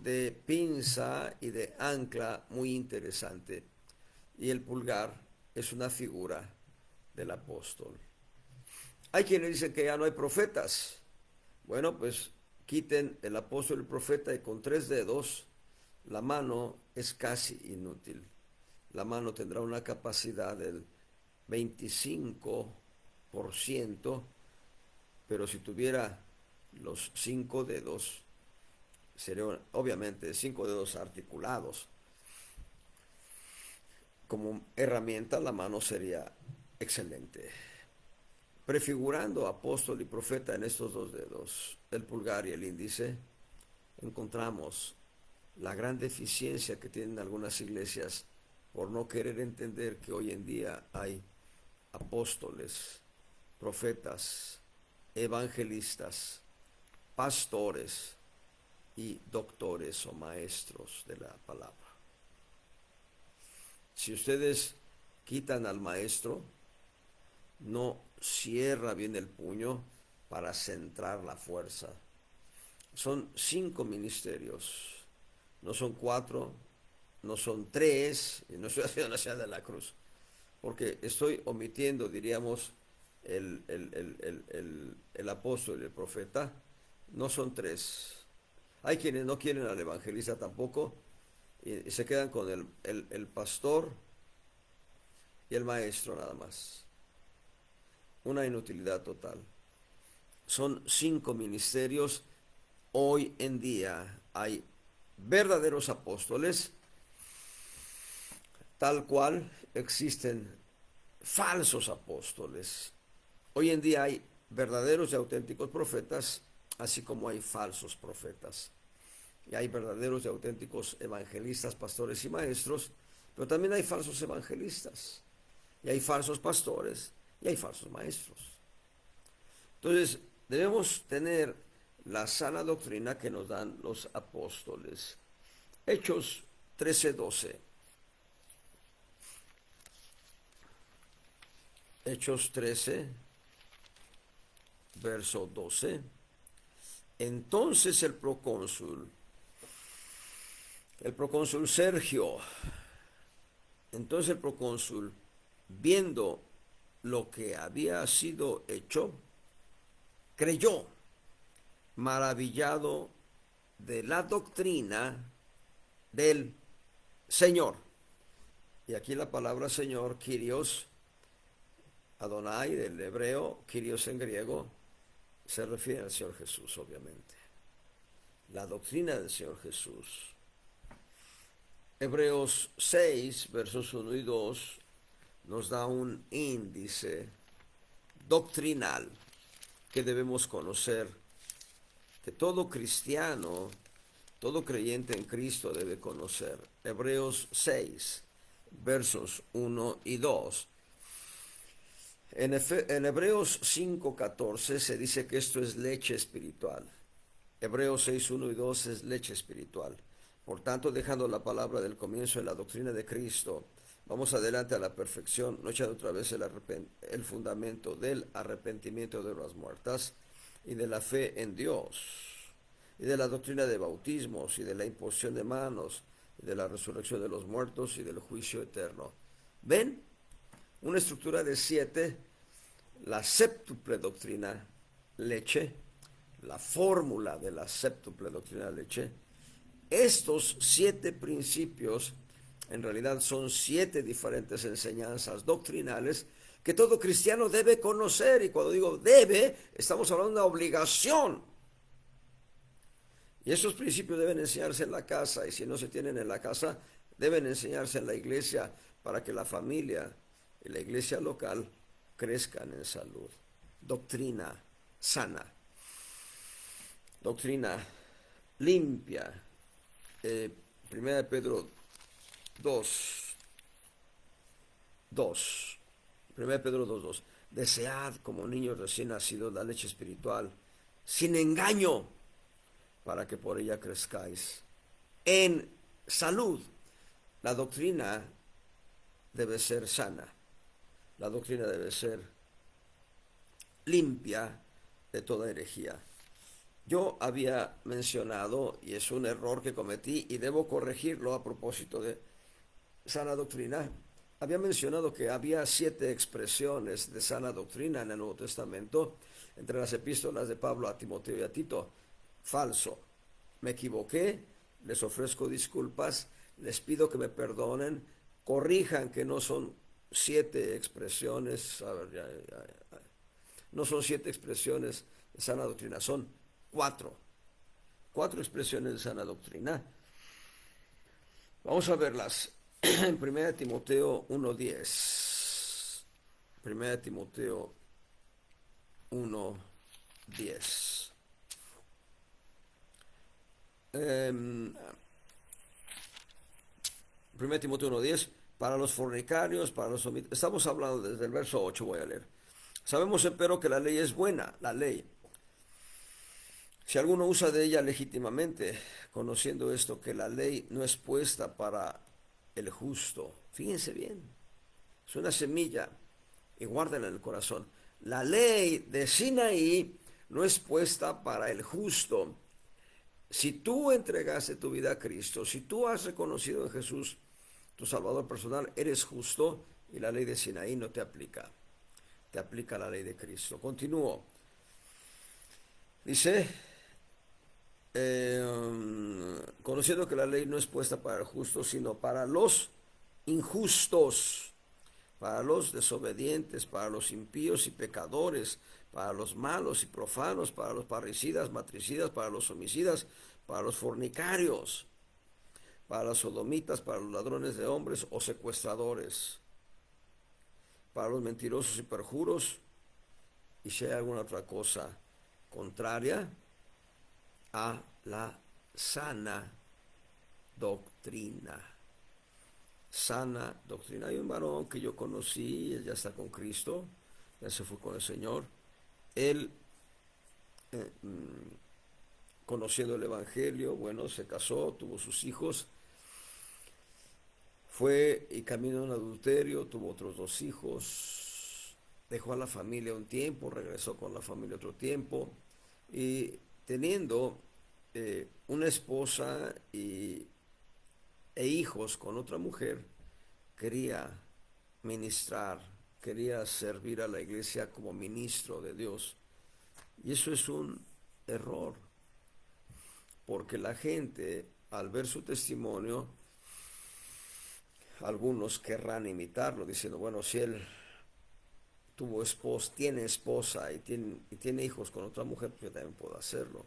de pinza y de ancla muy interesante. Y el pulgar es una figura del apóstol. Hay quienes dicen que ya no hay profetas. Bueno, pues quiten el apóstol y el profeta y con 3 dedos la mano es casi inútil. La mano tendrá una capacidad del 25%, pero si tuviera los 5 dedos, serían obviamente 5 dedos articulados. Como herramienta la mano sería excelente. Prefigurando apóstol y profeta en estos 2 dedos, el pulgar y el índice, encontramos la gran deficiencia que tienen algunas iglesias por no querer entender que hoy en día hay apóstoles, profetas, evangelistas, pastores y doctores o maestros de la palabra. Si ustedes quitan al maestro, no cierra bien el puño para centrar la fuerza. Son 5 ministerios, no son 4, no son tres, y no estoy haciendo la señal de la cruz, porque estoy omitiendo, diríamos, el apóstol y el profeta, no son tres. Hay quienes no quieren al evangelista tampoco y se quedan con el pastor y el maestro nada más. Una inutilidad total. Son 5 ministerios. Hoy en día hay verdaderos apóstoles, tal cual existen falsos apóstoles. Hoy en día hay verdaderos y auténticos profetas, así como hay falsos profetas. Y hay verdaderos y auténticos evangelistas, pastores y maestros, pero también hay falsos evangelistas, y hay falsos pastores, y hay falsos maestros. Entonces, debemos tener la sana doctrina que nos dan los apóstoles. Hechos 13:12. Hechos 13, verso 12. Entonces el procónsul Sergio, entonces el procónsul, viendo lo que había sido hecho, creyó, maravillado de la doctrina del Señor. Y aquí la palabra Señor, Kyrios, Adonai del hebreo, Kyrios en griego, se refiere al Señor Jesús, obviamente. La doctrina del Señor Jesús. Hebreos 6, versos 1 y 2, nos da un índice doctrinal que debemos conocer, que todo cristiano, todo creyente en Cristo debe conocer. Hebreos 6, versos 1 y 2. En Hebreos 5:14 se dice que esto es leche espiritual. Hebreos 6, 1 y 2 es leche espiritual. Por tanto, dejando la palabra del comienzo en la doctrina de Cristo, vamos adelante a la perfección, no echando otra vez el fundamento del arrepentimiento de las muertas y de la fe en Dios, y de la doctrina de bautismos, y de la imposición de manos, y de la resurrección de los muertos, y del juicio eterno. ¿Ven? Una estructura de 7, la séptuple doctrina, leche, la fórmula de la séptuple doctrina, leche. Estos 7 principios en realidad son 7 diferentes enseñanzas doctrinales que todo cristiano debe conocer. Y cuando digo debe, estamos hablando de una obligación. Y esos principios deben enseñarse en la casa, y si no se tienen en la casa, deben enseñarse en la iglesia para que la familia y la iglesia local crezcan en salud. Doctrina sana, doctrina limpia. Primera de Pedro 2, 2. Primera de Pedro 2:2. Desead como niños recién nacidos la leche espiritual, sin engaño, para que por ella crezcáis en salud. La doctrina debe ser sana. La doctrina debe ser limpia de toda herejía. Yo había mencionado, y es un error que cometí y debo corregirlo a propósito de sana doctrina, había mencionado que había 7 expresiones de sana doctrina en el Nuevo Testamento, entre las epístolas de Pablo a Timoteo y a Tito. Falso. Me equivoqué, les ofrezco disculpas, les pido que me perdonen, corrijan que no son 7 expresiones, no son 7 expresiones de sana doctrina, son 4 expresiones de sana doctrina. Vamos a verlas en 1 Timoteo 1:10. 1 Timoteo 1:10. 1 Timoteo 1:10. Para los fornicarios, para los homicidios. Estamos hablando desde el verso 8, voy a leer. Sabemos, empero, que la ley es buena, la ley, si alguno usa de ella legítimamente, conociendo esto, que la ley no es puesta para el justo. Fíjense bien, es una semilla y guárdenla en el corazón. La ley de Sinaí no es puesta para el justo. Si tú entregaste tu vida a Cristo, si tú has reconocido en Jesús tu Salvador personal, eres justo y la ley de Sinaí no te aplica. Te aplica la ley de Cristo. Continúo. Dice, conociendo que la ley no es puesta para el justo, sino para los injustos, para los desobedientes, para los impíos y pecadores, para los malos y profanos, para los parricidas, matricidas, para los homicidas, para los fornicarios, para los sodomitas, para los ladrones de hombres o secuestradores, para los mentirosos y perjuros, y si hay alguna otra cosa contraria a la sana doctrina. Sana doctrina. Hay un varón que yo conocí, él ya está con Cristo, ya se fue con el Señor. Él, conociendo el Evangelio, bueno, se casó, tuvo sus hijos, fue y caminó en adulterio, tuvo otros 2 hijos, dejó a la familia un tiempo, regresó con la familia otro tiempo, y teniendo una esposa e hijos con otra mujer, quería ministrar, quería servir a la iglesia como ministro de Dios. Y eso es un error, porque la gente, al ver su testimonio, algunos querrán imitarlo, diciendo, bueno, si él tuvo esposa, tiene esposa y tiene hijos con otra mujer, pues yo también puedo hacerlo.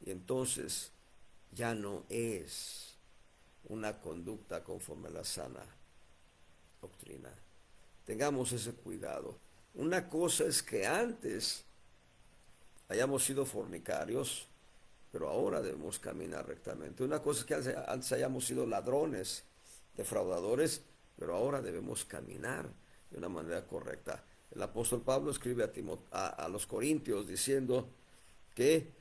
Y entonces ya no es una conducta conforme a la sana doctrina. Tengamos ese cuidado. Una cosa es que antes hayamos sido fornicarios, pero ahora debemos caminar rectamente. Una cosa es que antes hayamos sido ladrones, defraudadores, pero ahora debemos caminar de una manera correcta. El apóstol Pablo escribe a los Corintios diciendo que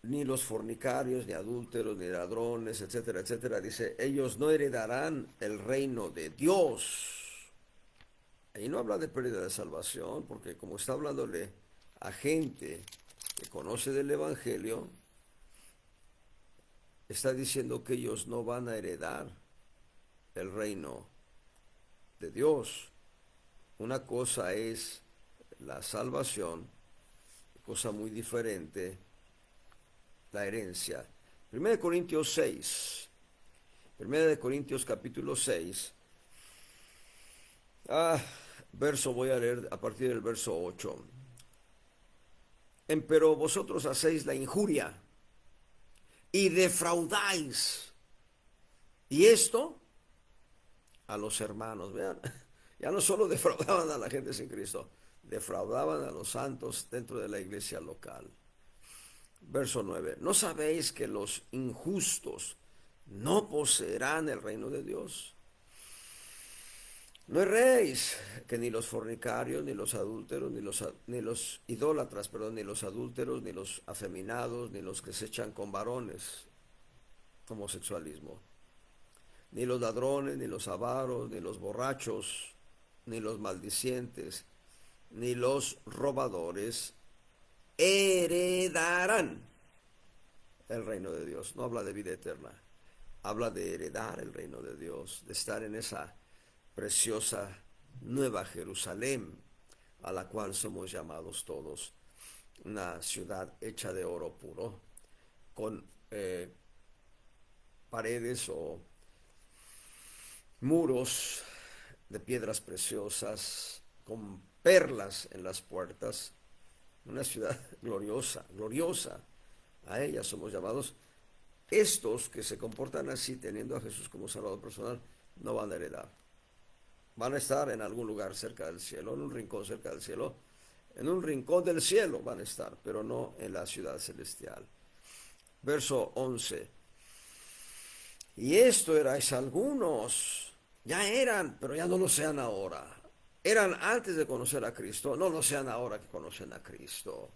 ni los fornicarios, ni adúlteros, ni ladrones, etcétera, etcétera, dice, ellos no heredarán el reino de Dios. Ahí no habla de pérdida de salvación, porque como está hablándole a gente que conoce del Evangelio, está diciendo que ellos no van a heredar el reino de Dios. Una cosa es la salvación, cosa muy diferente, la herencia. 1 Corintios 6, 1 Corintios capítulo 6, voy a leer a partir del verso 8. Empero vosotros hacéis la injuria y defraudáis, y esto a los hermanos. Vean, ya no solo defraudaban a la gente sin Cristo, defraudaban a los santos dentro de la iglesia local. Verso 9, ¿no sabéis que los injustos no poseerán el reino de Dios? No erréis, que ni los fornicarios, ni los adúlteros, ni los idólatras, ni los adúlteros, ni los afeminados, ni los que se echan con varones, homosexualismo, ni los ladrones, ni los avaros, ni los borrachos, ni los maldicientes, ni los robadores heredarán el reino de Dios. No habla de vida eterna, habla de heredar el reino de Dios, de estar en esa preciosa Nueva Jerusalén, a la cual somos llamados todos, una ciudad hecha de oro puro, con paredes o muros de piedras preciosas, con perlas en las puertas, una ciudad gloriosa, gloriosa. A ella somos llamados. Estos que se comportan así, teniendo a Jesús como Salvador personal, no van a heredar. Van a estar en algún lugar cerca del cielo, en un rincón cerca del cielo. En un rincón del cielo van a estar, pero no en la ciudad celestial. Verso 11. Y esto erais algunos, ya eran, pero ya no lo sean ahora. Eran antes de conocer a Cristo, no lo sean ahora que conocen a Cristo.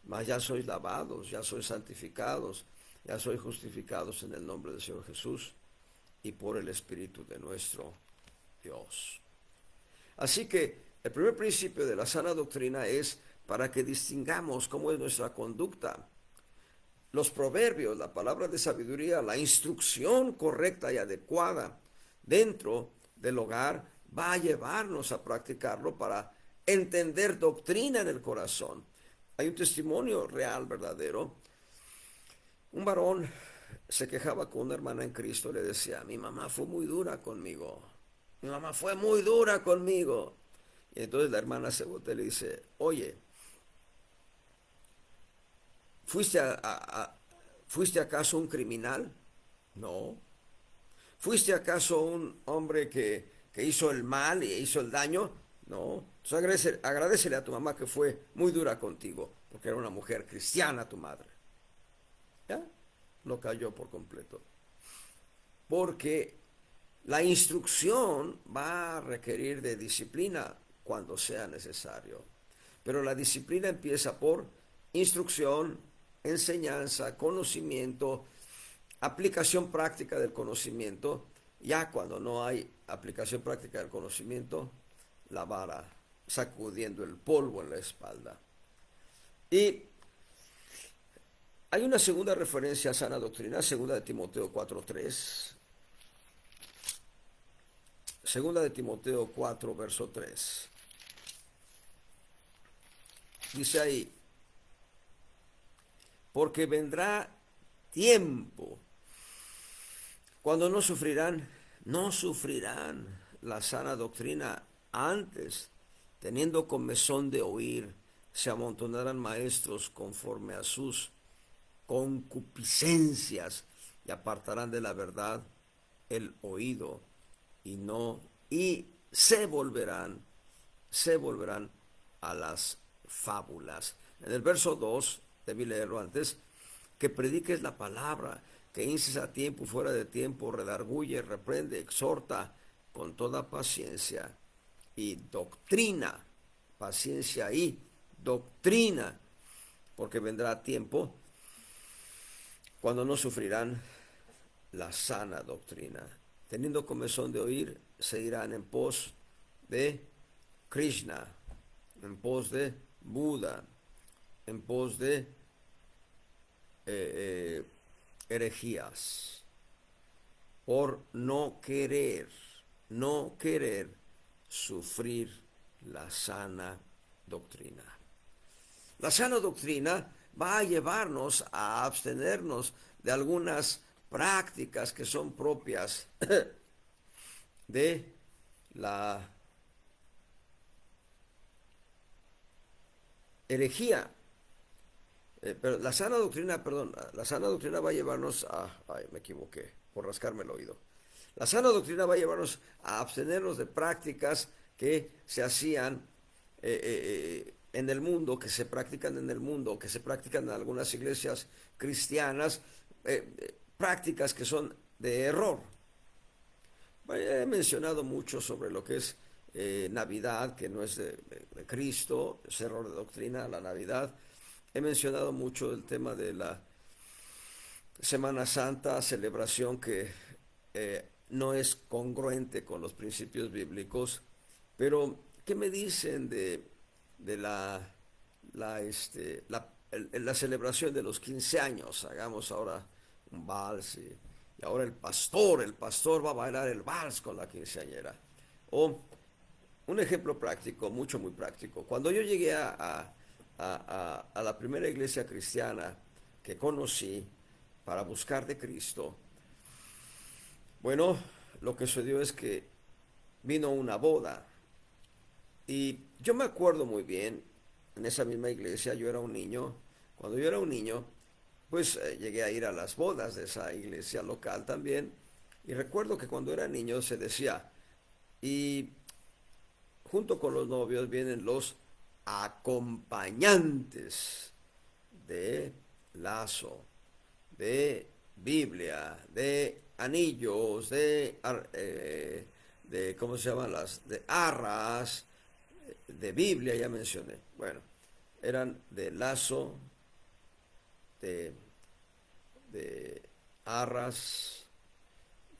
Mas ya sois lavados, ya sois santificados, ya sois justificados en el nombre del Señor Jesús y por el Espíritu de nuestro Dios. Así que el primer principio de la sana doctrina es para que distingamos cómo es nuestra conducta. los proverbios, la palabra de sabiduría, la instrucción correcta y adecuada dentro del hogar va a llevarnos a practicarlo para entender doctrina en el corazón. Hay un testimonio real, verdadero. Un varón se quejaba con una hermana en Cristo, le decía, mi mamá fue muy dura conmigo, mi mamá fue muy dura conmigo. Y entonces la hermana se voltea y le dice, oye, ¿fuiste, ¿fuiste acaso un criminal? No. ¿Fuiste acaso un hombre que hizo el mal y hizo el daño? No. Entonces agradecele a tu mamá que fue muy dura contigo, porque era una mujer cristiana tu madre. ¿Ya? Lo cayó por completo. Porque la instrucción va a requerir de disciplina cuando sea necesario. Pero la disciplina empieza por instrucción, enseñanza, conocimiento, aplicación práctica del conocimiento. Ya cuando no hay aplicación práctica del conocimiento, la vara sacudiendo el polvo en la espalda. Y hay una segunda referencia a sana doctrina, segunda de Timoteo 4:3. Segunda de Timoteo 4, verso 3. Dice ahí, porque vendrá tiempo cuando no sufrirán la sana doctrina antes, teniendo comezón de oír, se amontonarán maestros conforme a sus concupiscencias y apartarán de la verdad el oído y se volverán a las fábulas. En el verso 2, debí leerlo antes, que prediques la palabra, que inces a tiempo y fuera de tiempo, redarguye, reprende, exhorta con toda paciencia y doctrina, paciencia y doctrina, porque vendrá tiempo cuando no sufrirán la sana doctrina. Teniendo comezón de oír, se irán en pos de Krishna, en pos de Buda, en pos de herejías, por no querer sufrir la sana doctrina. La sana doctrina va a llevarnos a abstenernos de algunas prácticas que son propias de la herejía. Pero la sana doctrina, perdón, la sana doctrina va a llevarnos ay, me equivoqué, por rascarme el oído. La sana doctrina va a llevarnos a abstenernos de prácticas que se hacían en el mundo, que se practican en el mundo, que se practican en algunas iglesias cristianas, prácticas que son de error. He mencionado mucho sobre lo que es Navidad, que no es de Cristo, es error de doctrina, la Navidad. He mencionado mucho el tema de la Semana Santa, celebración que no es congruente con los principios bíblicos. Pero, ¿qué me dicen de la celebración de los 15 años? Hagamos ahora un vals y ahora el pastor va a bailar el vals con la quinceañera. O un ejemplo práctico, muy práctico. Cuando yo llegué a la primera iglesia cristiana que conocí para buscar de Cristo, bueno, lo que sucedió es que vino una boda y yo me acuerdo muy bien, en esa misma iglesia, yo era un niño, cuando yo era un niño, pues llegué a ir a las bodas de esa iglesia local también, y recuerdo que cuando era niño se decía, y junto con los novios vienen los acompañantes de lazo, de Biblia, de anillos, de ¿cómo se llaman las? De arras, de Biblia, ya mencioné. Bueno, eran de lazo, de, de arras,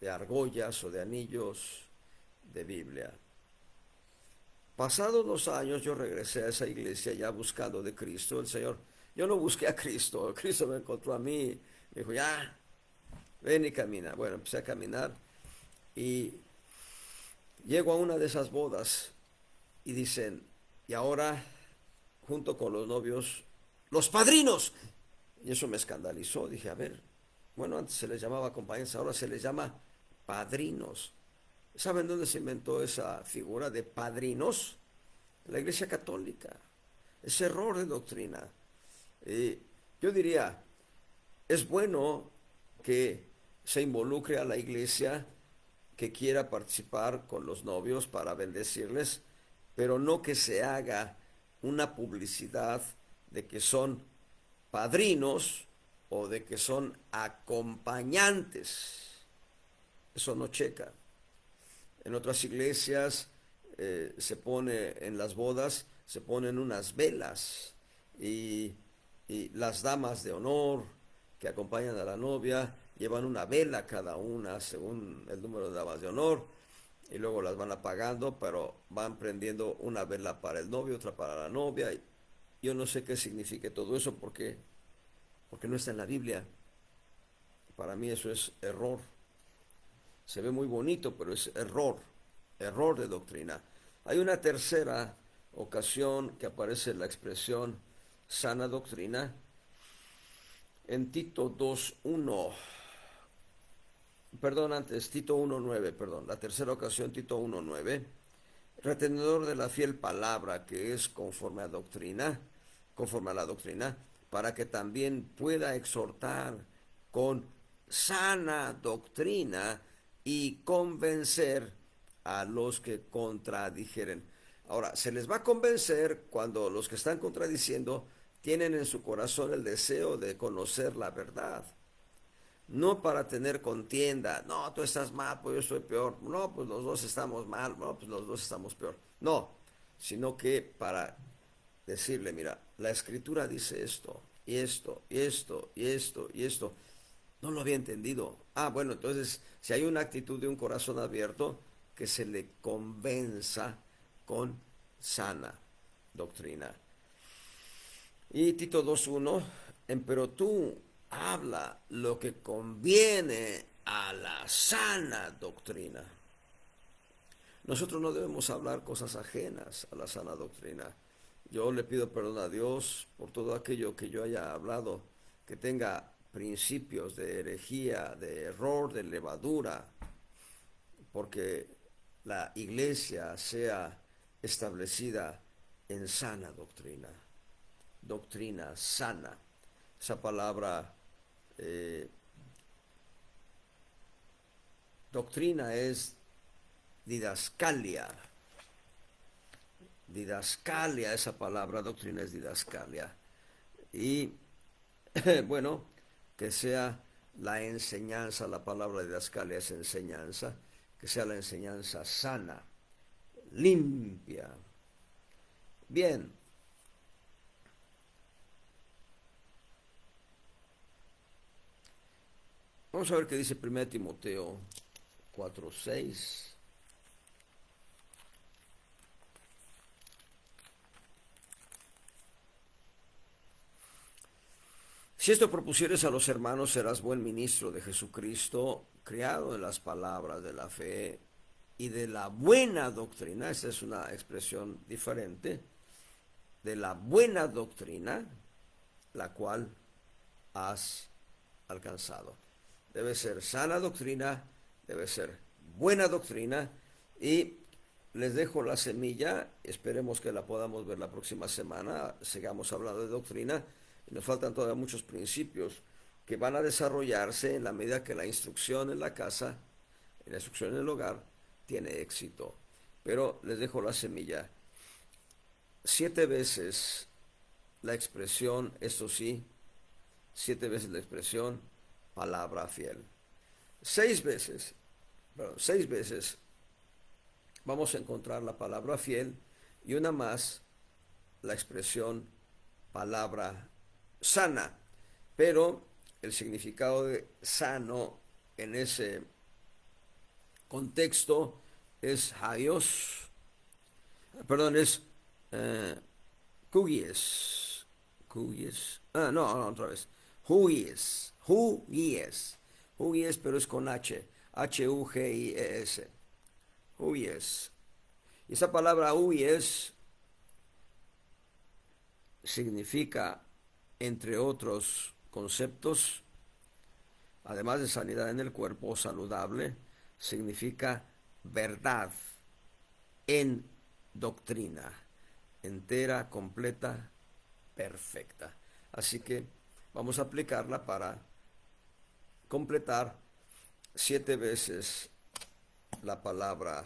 de argollas o de anillos, de Biblia. Pasados los años yo regresé a esa iglesia ya buscando de Cristo. El Señor Yo no busqué a Cristo, Cristo me encontró a mí, me dijo, ya, ven y camina. Bueno, empecé a caminar y llego a una de esas bodas y dicen, y ahora, junto con los novios, los padrinos. Y eso me escandalizó. Dije, a ver, bueno, antes se les llamaba acompañantes, ahora se les llama padrinos. ¿Saben dónde se inventó esa figura de padrinos? En la Iglesia Católica. Es error de doctrina. Yo diría, es bueno que se involucre a la iglesia que quiera participar con los novios para bendecirles, pero no que se haga una publicidad de que son padrinos o de que son acompañantes. Eso no checa. En otras iglesias se pone en las bodas, se ponen unas velas y, y las damas de honor que acompañan a la novia llevan una vela cada una según el número de damas de honor y luego las van apagando, pero van prendiendo una vela para el novio, otra para la novia. Yo no sé qué significa todo eso porque no está en la Biblia. Para mí eso es error. Se ve muy bonito, pero es error, error de doctrina. Hay una tercera ocasión que aparece la expresión sana doctrina en Tito 2:1. Perdón, antes, Tito 1:9, perdón. La tercera ocasión, Tito 1:9. Retenedor de la fiel palabra que es conforme a la doctrina, para que también pueda exhortar con sana doctrina y convencer a los que contradijeren. Ahora, se les va a convencer cuando los que están contradiciendo tienen en su corazón el deseo de conocer la verdad. No para tener contienda, no, tú estás mal, pues yo estoy peor, no, pues los dos estamos mal, no, pues los dos estamos peor. No, sino que para decirle, mira, la escritura dice esto, y esto, y esto, y esto, y esto. No lo había entendido. Ah, bueno, entonces, si hay una actitud de un corazón abierto, que se le convenza con sana doctrina. Y Tito 2:1, pero tú habla lo que conviene a la sana doctrina. Nosotros no debemos hablar cosas ajenas a la sana doctrina. Yo le pido perdón a Dios por todo aquello que yo haya hablado, que tenga principios de herejía, de error, de levadura, porque la iglesia sea establecida en sana doctrina, doctrina sana. Esa palabra doctrina es didascalia. Didascalia, esa palabra doctrina es didascalia. Y bueno, que sea la enseñanza, la palabra didascalia es enseñanza, que sea la enseñanza sana, limpia. Bien. Vamos a ver qué dice 1 Timoteo 4:6. Si esto propusieres a los hermanos, serás buen ministro de Jesucristo, criado en las palabras de la fe y de la buena doctrina. Esa es una expresión diferente. De la buena doctrina, la cual has alcanzado. Debe ser sana doctrina, debe ser buena doctrina y les dejo la semilla, esperemos que la podamos ver la próxima semana, sigamos hablando de doctrina, nos faltan todavía muchos principios que van a desarrollarse en la medida que la instrucción en la casa, la instrucción en el hogar, tiene éxito. Pero les dejo la semilla. 7 veces la expresión, esto sí, 7 veces la expresión, palabra fiel. 6 veces, perdón, 6 veces vamos a encontrar la palabra fiel y una más, la expresión palabra sana. Pero el significado de sano en ese contexto es haios, perdón, es kugies, Who is. Ah, no, no, otra vez. Who is. Who is. Who is, pero es con H. Hugies. Who is. Y esa palabra who is significa, entre otros conceptos, además de sanidad en el cuerpo, saludable, significa verdad en doctrina, entera, completa, perfecta. Así que vamos a aplicarla para completar 7 veces la palabra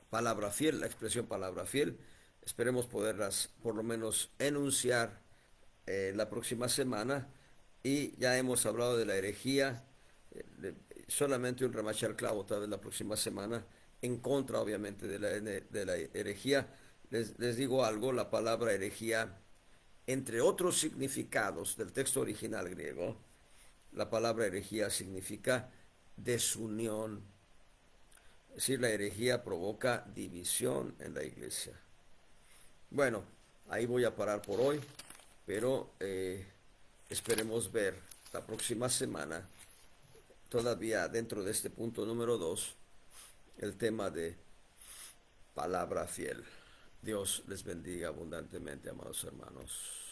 palabra fiel, la expresión palabra fiel. Esperemos poderlas por lo menos enunciar la próxima semana. Y ya hemos hablado de la herejía, solamente un remache al clavo tal vez la próxima semana, en contra obviamente de la herejía. Les digo algo, la palabra herejía, entre otros significados del texto original griego, la palabra herejía significa desunión. Es decir, la herejía provoca división en la iglesia. Bueno, ahí voy a parar por hoy, pero esperemos ver la próxima semana, todavía dentro de este punto número 2, el tema de palabra fiel. Dios les bendiga abundantemente, amados hermanos.